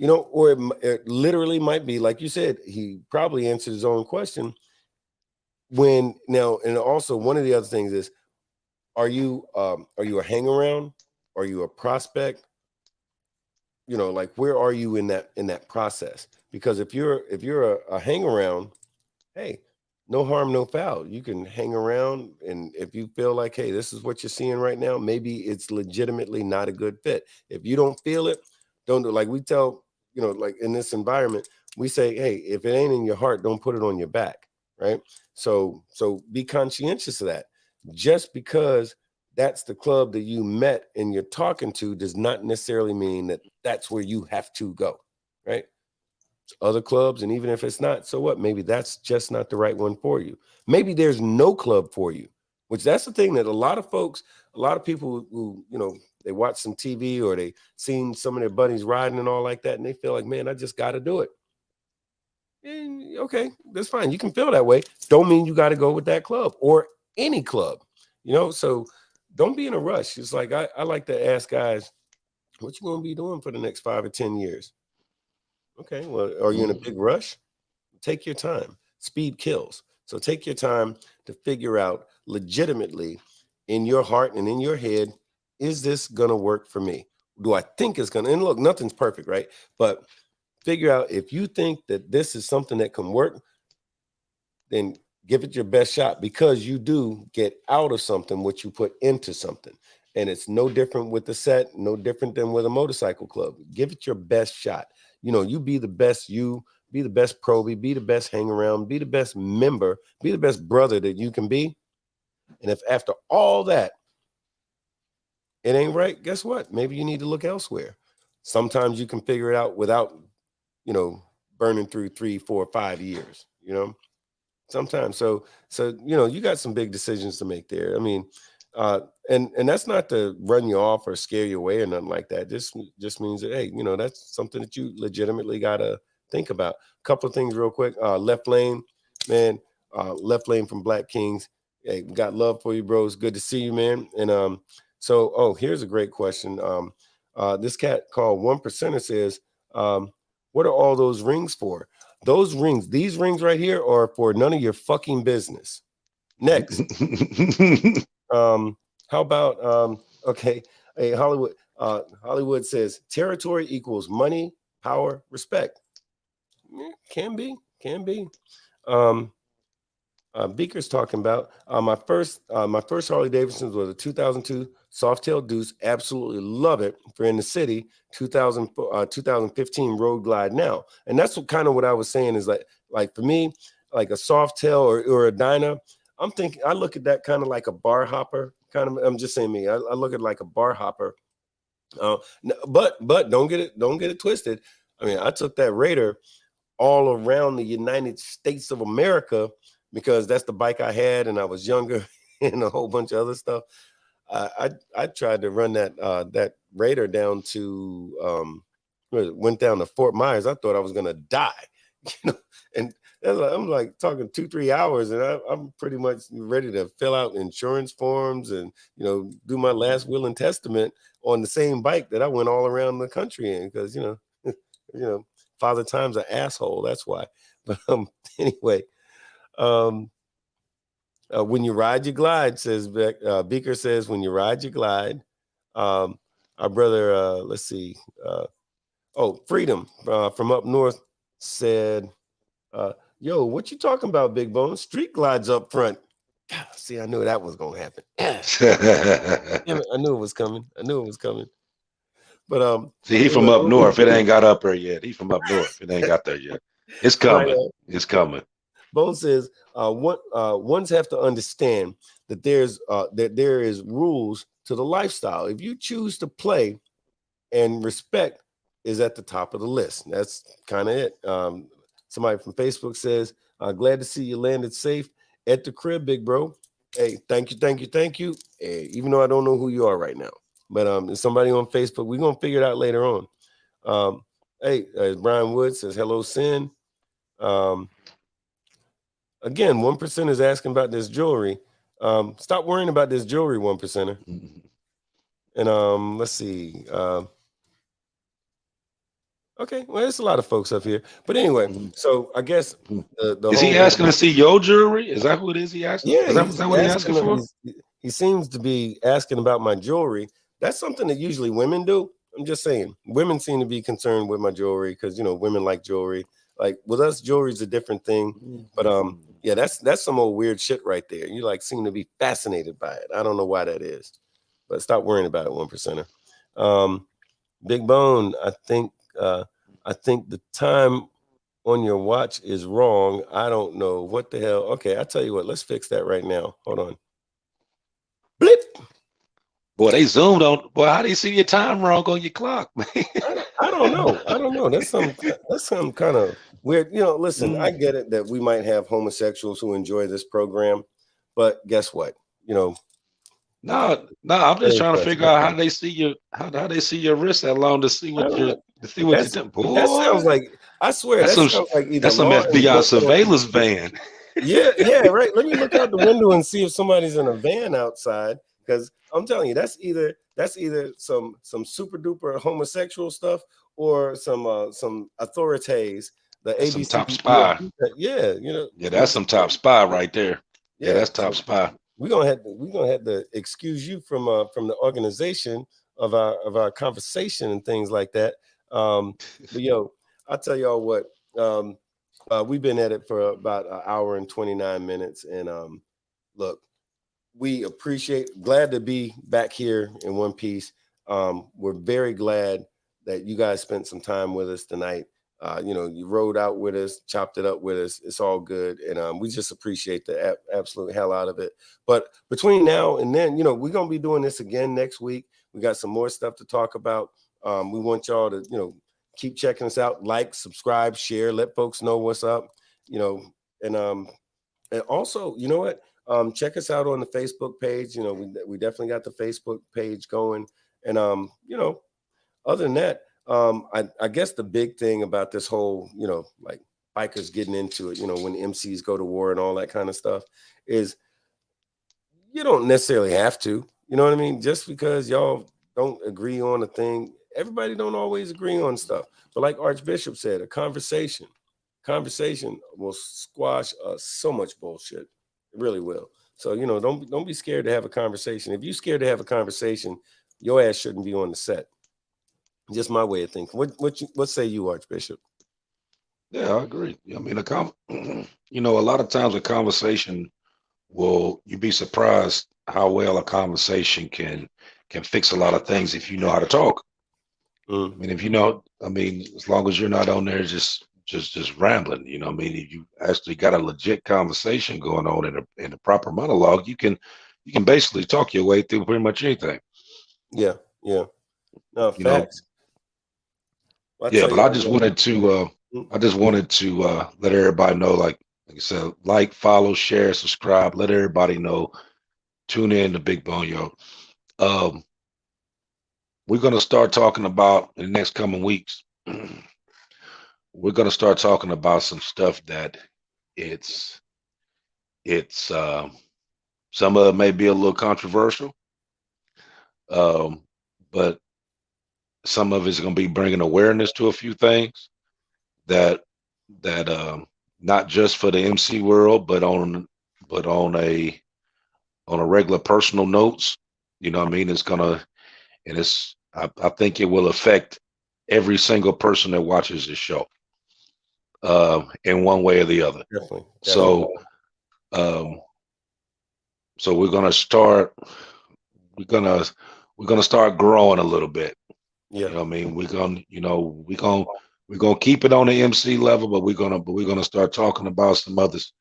or it literally might be like you said. He probably answered his own question when now, and also one of the other things is, are you a hang around? Are you a prospect? Like where are you in that process? Because if you're a hang around, hey, no harm, no foul. You can hang around, and if you feel like, hey, this is what you're seeing right now, maybe it's legitimately not a good fit. If you don't feel it, don't do it. Like we tell, like in this environment, we say, hey, if it ain't in your heart, don't put it on your back, right? So be conscientious of that. Just because that's the club that you met and you're talking to does not necessarily mean that that's where you have to go, right? Other clubs, and even if it's not, so what? Maybe that's just not the right one for you. Maybe there's no club for you, which that's the thing that a lot of folks, a lot of people who they watch some TV or they seen some of their buddies riding and all like that, and they feel like, man, I just got to do it. And okay, that's fine. You can feel that way. Don't mean you got to go with that club or any club, So don't be in a rush. It's like I like to ask guys, what you going to be doing for the next 5 or 10 years? Okay, well, are you in a big rush? Take your time. Speed kills. So take your time to figure out legitimately in your heart and in your head, is this going to work for me? Do I think it's going to? And look, nothing's perfect, right? But figure out if you think that this is something that can work, then give it your best shot, because you do get out of something what you put into something. And it's no different with the set, no different than with a motorcycle club. Give it your best shot. You be the best you, be the best probie, be the best hang around, be the best member, be the best brother that you can be. And if after all that, it ain't right, guess what? Maybe you need to look elsewhere. Sometimes you can figure it out without, you know, burning through 3, 4, 5 years. Sometimes. So you got some big decisions to make there. I mean, and that's not to run you off or scare you away or nothing like that. Just means that, hey, that's something that you legitimately gotta think about. A couple of things real quick. Left lane, man. Left lane from Black Kings. Hey, we got love for you, bros. Good to see you, man. And here's a great question. This cat called 1% says, what are all those rings for? those rings, these rings right here are for none of your fucking business. Next. How about okay, hey, Hollywood says territory equals money, power, respect. Yeah, can be. Um, Beaker's talking about my first Harley Davidson was a 2002 Softail Deuce. Absolutely love it for in the city. 2015 Road Glide now, and that's what kind of what I was saying is like for me, like a Softail or a Dyna. I'm thinking I look at that kind of like a bar hopper kind of. I'm just saying me. I look at it like a bar hopper. But don't get it twisted. I mean, I took that Raider all around the United States of America because that's the bike I had and I was younger and a whole bunch of other stuff. I tried to run that Raider down to went down to Fort Myers. I thought I was gonna die, and I'm like talking 2-3 hours, and I'm pretty much ready to fill out insurance forms and do my last will and testament on the same bike that I went all around the country in because Father Time's an asshole. That's why. But anyway, when you ride, you glide, says Beaker says, when you ride, you glide. Our brother, let's see. Freedom from up north said, yo, what you talking about, Big Bone? Street glides up front. God, see, I knew that was going to happen. Damn it, I knew it was coming. But see, he from up north. It ain't got up there yet. He from up north. It ain't got there yet. It's coming. It's coming. Bone says, ones have to understand that there is rules to the lifestyle. If you choose to play, and respect is at the top of the list. That's kind of it. Somebody from Facebook says, glad to see you landed safe at the crib, big bro. Hey, thank you. Hey, even though I don't know who you are right now, but somebody on Facebook, we're gonna figure it out later on. As Brian Wood says, hello, Sin. Again, 1% is asking about this jewelry. Stop worrying about this jewelry, 1%er. And let's see. Okay, well, there's a lot of folks up here. But anyway, so I guess the is he asking to see your jewelry? Is that who it is he asking? Yeah, is that what he's asking for? He seems to be asking about my jewelry. That's something that usually women do. I'm just saying, women seem to be concerned with my jewelry because women like jewelry. Like with us, jewelry is a different thing. But yeah, that's some old weird shit right there. You seem to be fascinated by it. I don't know why that is, but stop worrying about it, 1%er. Big Bone, I think the time on your watch is wrong. I don't know what the hell. Okay, I'll tell you what. Let's fix that right now. Hold on. Blip. Boy, they zoomed on. Boy, how do you see your time wrong on your clock, man? I don't know. That's some kind of weird. Listen, I get it that we might have homosexuals who enjoy this program, but guess what? No, I'm just trying to figure out how they see your how they see your wrist that long to see what you're doing. Boy, that sounds like, I swear, that sounds like either that's some FBI surveillance van. Yeah, right. Let me look out the window and see if somebody's in a van outside. Because I'm telling you, that's either some super duper homosexual stuff or some authorities. The ABC, some top spy. Yeah, Yeah, that's some top spy right there. Yeah, that's top spy. We're gonna have to excuse you from the organization of our conversation and things like that. But yo, I'll tell y'all what. We've been at it for about an hour and 29 minutes, and look. We glad to be back here in one piece. We're very glad that you guys spent some time with us tonight. You rode out with us, chopped it up with us. It's all good. And we just appreciate the absolute hell out of it. But between now and then, we're going to be doing this again next week. We got some more stuff to talk about. We want y'all to, keep checking us out, like, subscribe, share, let folks know what's up, and also, you know what? Check us out on the Facebook page. We definitely got the Facebook page going. And, other than that, I guess the big thing about this whole, like bikers getting into it, when MCs go to war and all that kind of stuff is you don't necessarily have to, you know what I mean? Just because y'all don't agree on a thing, everybody don't always agree on stuff. But like Archbishop said, a conversation conversation will squash so much bullshit. It really will. So, you know, don't be scared to have a conversation. If you're scared to have a conversation, your ass shouldn't be on the set. Just my way of thinking. What say you, Archbishop? Yeah, I agree. I mean, you know, a lot of times a conversation you'd be surprised how well a conversation can fix a lot of things if you know how to talk. I mean, if you know, I mean, as long as you're not on there just rambling, you know, I mean, if you actually got a legit conversation going on in a proper monologue, you can basically talk your way through pretty much anything. Yeah, yeah. No, You know, facts. Well, yeah, but I just wanted to let everybody know, like I said, like, follow, share, subscribe, let everybody know, tune in to Big BoneYard. We're going to start talking about in the next coming weeks. We're going to start talking about some stuff that it's some of it may be a little controversial, but some of it's going to be bringing awareness to a few things that not just for the MC world, but on a regular personal notes. You know what I mean? I think it will affect every single person that watches this show, in one way or the other. Definitely. So, so we're gonna start growing a little bit. Yeah. You know what I mean? We're gonna keep it on the MC level, but we're gonna start talking about some others.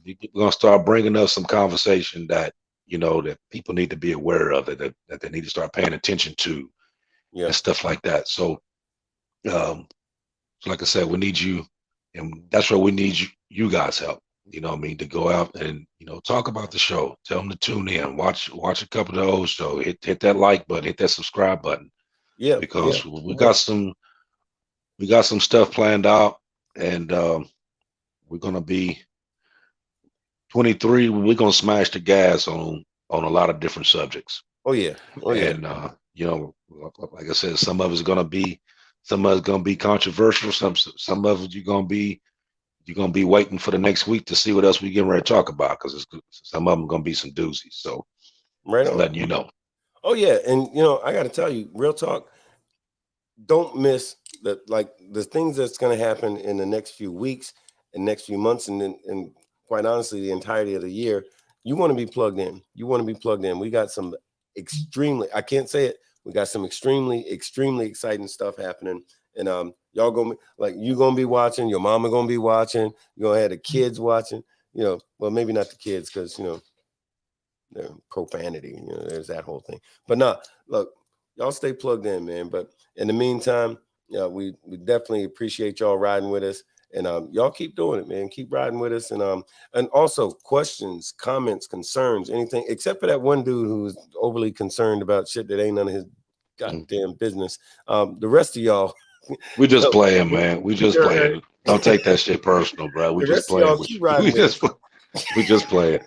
We're gonna start bringing up some conversation that, you know, that people need to be aware of, that they need to start paying attention to, and stuff like that. So, like I said, we need you, and that's where we need you guys' help. You know what I mean? To go out and, you know, talk about the show. Tell them to tune in, watch a couple of those. So hit that like button, hit that subscribe button. Yeah. Because we got some stuff planned out, and we're gonna be 23. We're gonna smash the gas on a lot of different subjects. Oh yeah. Oh yeah. And you know, like I said, some of it's gonna be controversial. Some of it you're gonna be waiting for the next week to see what else we getting ready to talk about, because some of them gonna be some doozies. So, right on. Letting you know. Oh yeah, and you know, I got to tell you, real talk. Don't miss the things that's going to happen in the next few weeks and next few months, and quite honestly, the entirety of the year. You want to be plugged in. We got some I can't say it. We got some extremely exciting stuff happening, and y'all you gonna be watching. Your mama gonna be watching. You gonna have the kids watching. You know, well, maybe not the kids, because you know, the profanity, you know, there's that whole thing. But no, look, y'all stay plugged in, man. But in the meantime, we definitely appreciate y'all riding with us, and y'all keep doing it, man. Keep riding with us, and also questions, comments, concerns, anything except for that one dude who's overly concerned about shit that ain't none of his goddamn business. The rest of y'all, we just playing, man. We just playing. Don't take that shit personal, bro. We just playing. We just playing.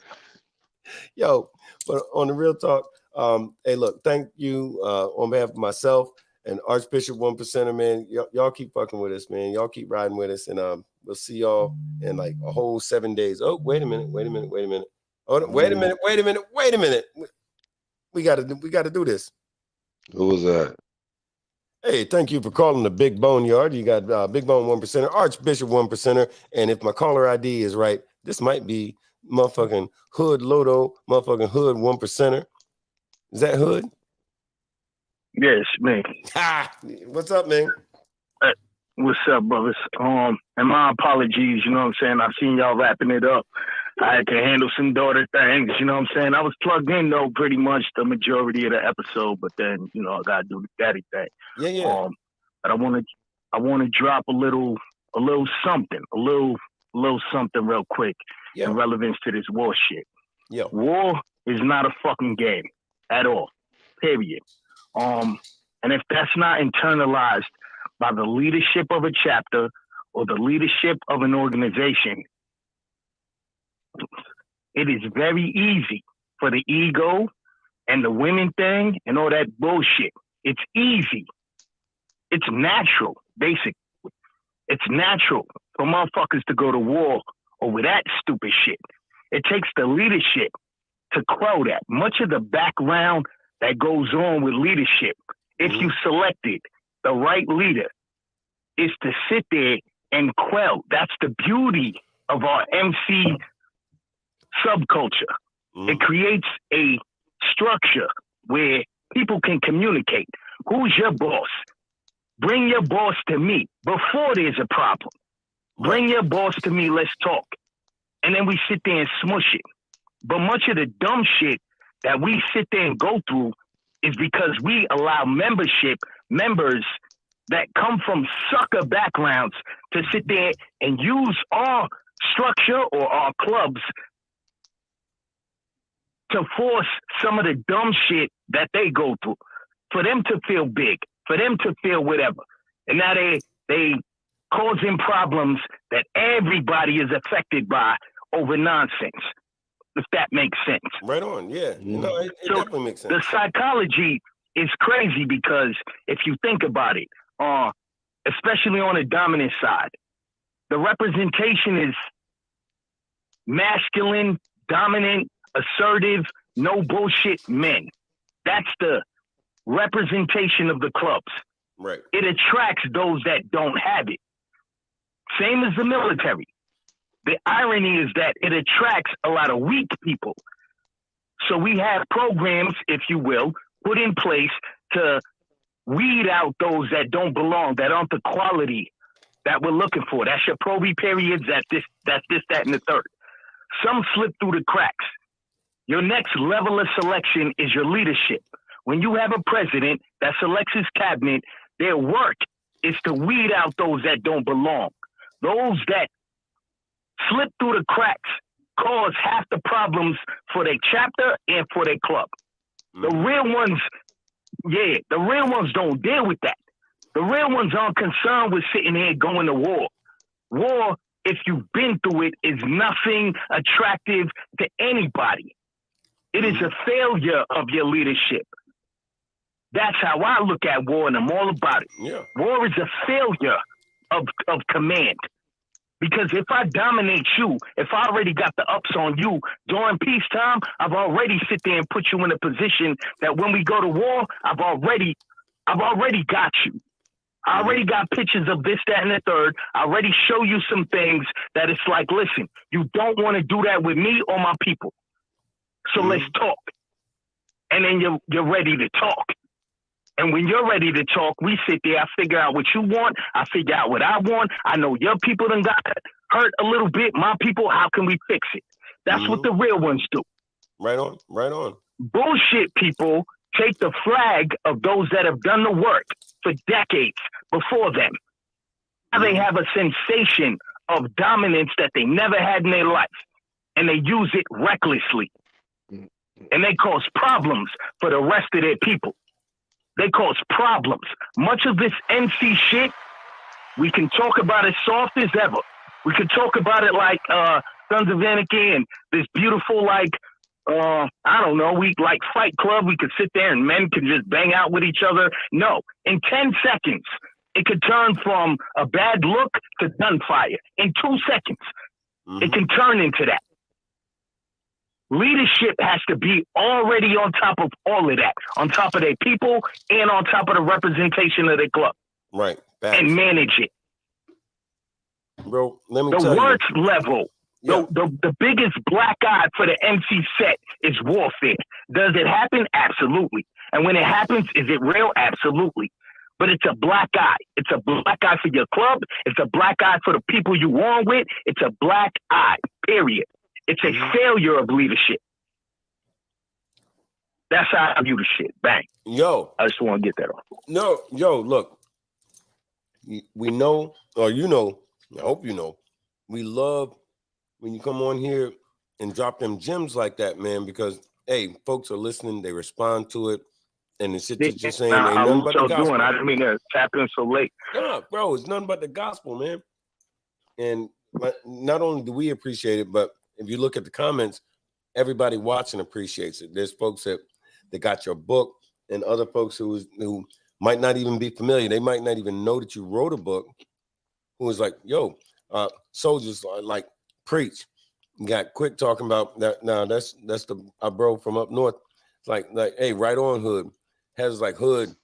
Yo, but on the real talk, hey, look, thank you on behalf of myself and Archbishop 1%er, man. Y'all keep fucking with us, man. Y'all keep riding with us, and we'll see y'all in like a whole 7 days. Oh, wait a minute. Oh, wait a minute. We gotta do this. Who was that? Hey, thank you for calling the Big BoneYard. You got Big Bone 1%er, Archbishop 1%er, and if my caller ID is right, this might be motherfucking Hood Lodo, motherfucking Hood 1%er. Is that Hood? Yes, me. What's up, man? What's up, brothers? And my apologies, you know what I'm saying? I seen y'all wrapping it up. I had to handle some daughter things, you know what I'm saying? I was plugged in though pretty much the majority of the episode, but then, you know, I gotta do the daddy thing. Yeah. But I wanna drop a little something real quick in relevance to this war shit. Yeah. War is not a fucking game at all. Period. And if that's not internalized by the leadership of a chapter or the leadership of an organization, it is very easy for the ego and the women thing and all that bullshit. It's easy. It's natural, basically. It's natural for motherfuckers to go to war over that stupid shit. It takes the leadership to quell that. Much of the background that goes on with leadership, if you selected the right leader, is to sit there and quell. That's the beauty of our MC subculture. It creates a structure where people can communicate. Who's your boss? Bring your boss to me before there's a problem. Bring your boss to me, let's talk. And then we sit there and smush it. But much of the dumb shit that we sit there and go through is because we allow members that come from sucker backgrounds to sit there and use our structure or our clubs to force some of the dumb shit that they go through for them to feel big, for them to feel whatever. And now they causing problems that everybody is affected by over nonsense, if that makes sense. Right on, yeah. No, it definitely makes sense. The psychology is crazy because if you think about it, especially on the dominant side, the representation is masculine, dominant, assertive, no bullshit men. That's the representation of the clubs. Right. It attracts those that don't have it. Same as the military. The irony is that it attracts a lot of weak people. So we have programs, if you will, put in place to weed out those that don't belong, that aren't the quality that we're looking for. That's your probie periods, that's this, that, and the third. Some slip through the cracks. Your next level of selection is your leadership. When you have a president that selects his cabinet, their work is to weed out those that don't belong. Those that slip through the cracks cause half the problems for their chapter and for their club. The real ones, the real ones don't deal with that. The real ones aren't concerned with sitting here going to war. War, if you've been through it, is nothing attractive to anybody. It is a failure of your leadership. That's how I look at war, and I'm all about it. Yeah. War is a failure of command. Because if I dominate you, if I already got the ups on you during peacetime, I've already sit there and put you in a position that when we go to war, I've already got you. I already got pictures of this, that, and the third. I already show you some things that it's like, listen, you don't want to do that with me or my people. So let's talk. And then you're ready to talk. And when you're ready to talk, we sit there, I figure out what you want, I figure out what I want. I know your people done got hurt a little bit. My people, how can we fix it? That's what the real ones do. Right on, right on. Bullshit people take the flag of those that have done the work for decades before them. Now they have a sensation of dominance that they never had in their life, and they use it recklessly. And they cause problems for the rest of their people. They cause problems. Much of this NC shit, we can talk about it soft as ever. We can talk about it like Sons of Anarchy and this beautiful, like, I don't know, we like Fight Club. We could sit there and men can just bang out with each other. No, in 10 seconds, it could turn from a bad look to gunfire. In 2 seconds, it can turn into that. Leadership has to be already on top of all of that, on top of their people and on top of the representation of their club. Right. And manage it. Bro, let me the tell you. worst level, the biggest black eye for the MC set is warfare. Does it happen? Absolutely. And when it happens, is it real? Absolutely. But it's a black eye. It's a black eye for your club. It's a black eye for the people you on with. It's a black eye, period. It's a failure of leadership. That's how I view the shit. Bang. Yo. I just want to get that off. No, yo, look. We know, or you know, I hope you know, we love when you come on here and drop them gems like that, man, because, hey, folks are listening, they respond to it, and it's just saying, ain't nothing but the gospel. I didn't mean to tap in so late. Yeah, bro, it's nothing but the gospel, man. And not only do we appreciate it, but if you look at the comments, everybody watching appreciates it. There's folks that got your book, and other folks who might not even be familiar. They might not even know that you wrote a book, who was like, yo, soldiers like preach. Got quick talking about that. Now that's the our bro from up north. It's like hey, right on Hood has like Hood.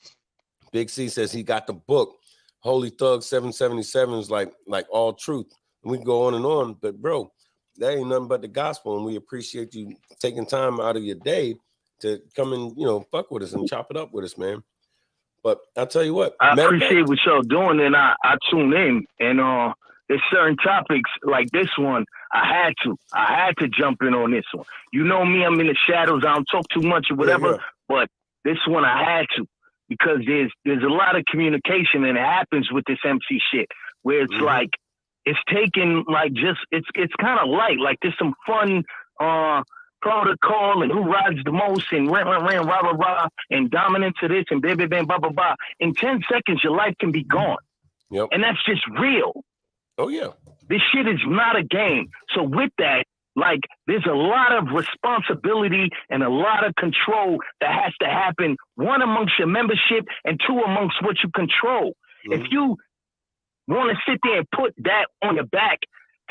Big C says he got the book. Holy Thug 777 is like all truth. And we can go on, but bro, that ain't nothing but the gospel. And we appreciate you taking time out of your day to come and fuck with us and chop it up with us, man. But I'll tell you what, I appreciate what y'all doing, and I tune in, and there's certain topics like this one. I had to jump in on this one. You know me, I'm in the shadows. I don't talk too much or whatever, but this one I had to, because there's a lot of communication, and it happens with this MC shit where it's like it's taken like just it's kind of light, like there's some fun protocol and who rides the most and rah rah rah and dominance of this and blah blah blah blah blah. In 10 seconds, your life can be gone. Yep. And that's just real. Oh yeah. This shit is not a game. So with that, like, there's a lot of responsibility and a lot of control that has to happen. One, amongst your membership, and two, amongst what you control. If you want to sit there and put that on your back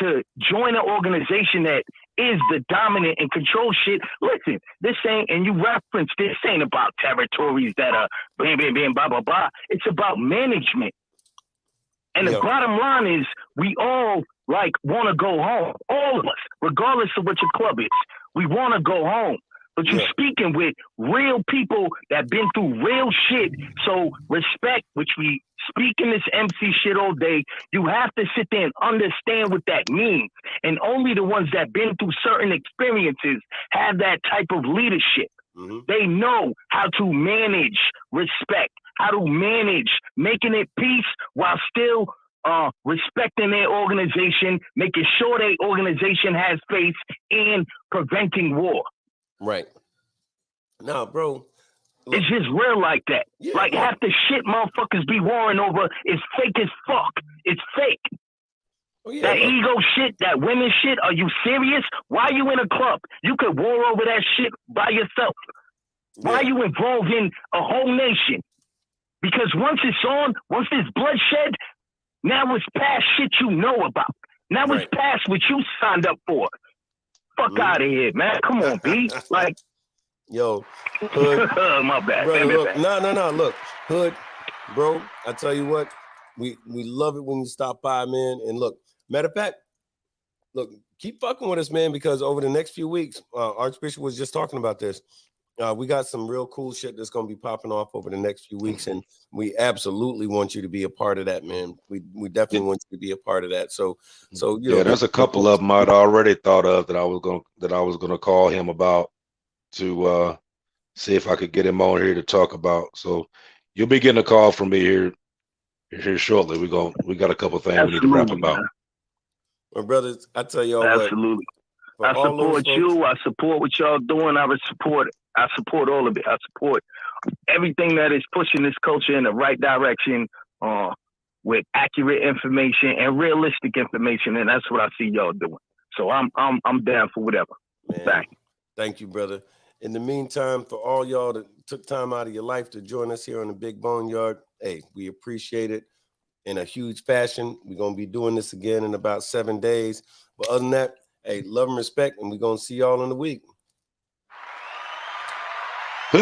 to join an organization that is the dominant and control shit, listen, this ain't, and you reference this ain't about territories that are bam, bam, bam, blah, blah, blah. It's about management. And the bottom line is we all want to go home. All of us, regardless of what your club is, we want to go home. But you're speaking with real people that been through real shit. So respect, which we speak in this MC shit all day. You have to sit there and understand what that means. And only the ones that been through certain experiences have that type of leadership. They know how to manage respect, how to manage making it peace while still respecting their organization, making sure their organization has faith, and preventing war. Right. Now, bro. Look, it's just real like that. Like half the shit motherfuckers be warring over is fake as fuck. It's fake. That ego shit, that women shit, are you serious? Why are you in a club? You could war over that shit by yourself. Why are you involved in a whole nation? Because once it's on, once there's bloodshed, now it's past shit you know about. Now it's past what you signed up for. Fuck out of here, man. Come on, B. Like, yo, Hood. My bad. Bro, look, no. Look, Hood, bro, I tell you what, we love it when you stop by, man. And look, matter of fact, look, keep fucking with us, man, because over the next few weeks, Archbishop was just talking about this. We got some real cool shit that's going to be popping off over the next few weeks, and we absolutely want you to be a part of that, man. We definitely want you to be a part of that. So you know, there's a couple of them I'd already thought of that I was gonna call him about to see if I could get him on here to talk about. So you'll be getting a call from me here shortly. We got a couple things we need to wrap about. My brothers, I tell y'all absolutely. I support you. I support what y'all doing. I support all of it. I support everything that is pushing this culture in the right direction, with accurate information and realistic information, and that's what I see y'all doing. So I'm down for whatever. Man, thank you, brother. In the meantime, for all y'all that took time out of your life to join us here on the Big BoneYard, hey, we appreciate it in a huge fashion. We're gonna be doing this again in about 7 days. But other than that, hey, love and respect, and we're gonna see y'all in the week. Peace.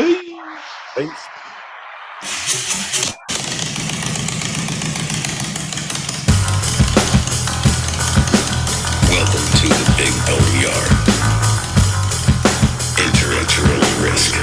Welcome to the Big BoneYard. Enter at your own risk.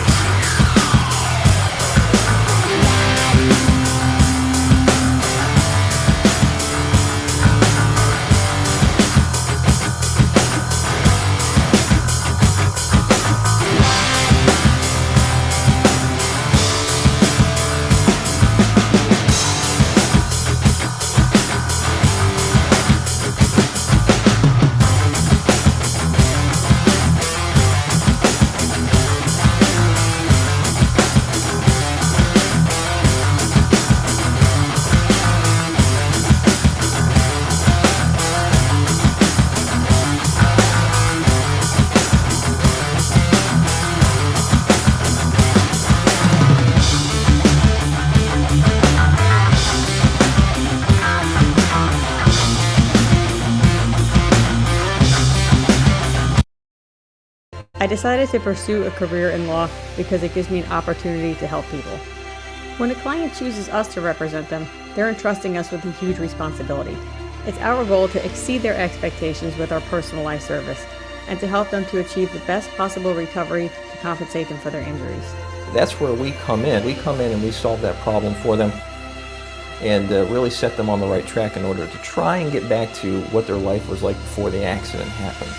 I decided to pursue a career in law because it gives me an opportunity to help people. When a client chooses us to represent them, they're entrusting us with a huge responsibility. It's our goal to exceed their expectations with our personalized service and to help them to achieve the best possible recovery to compensate them for their injuries. That's where we come in. We come in and we solve that problem for them and really set them on the right track in order to try and get back to what their life was like before the accident happened.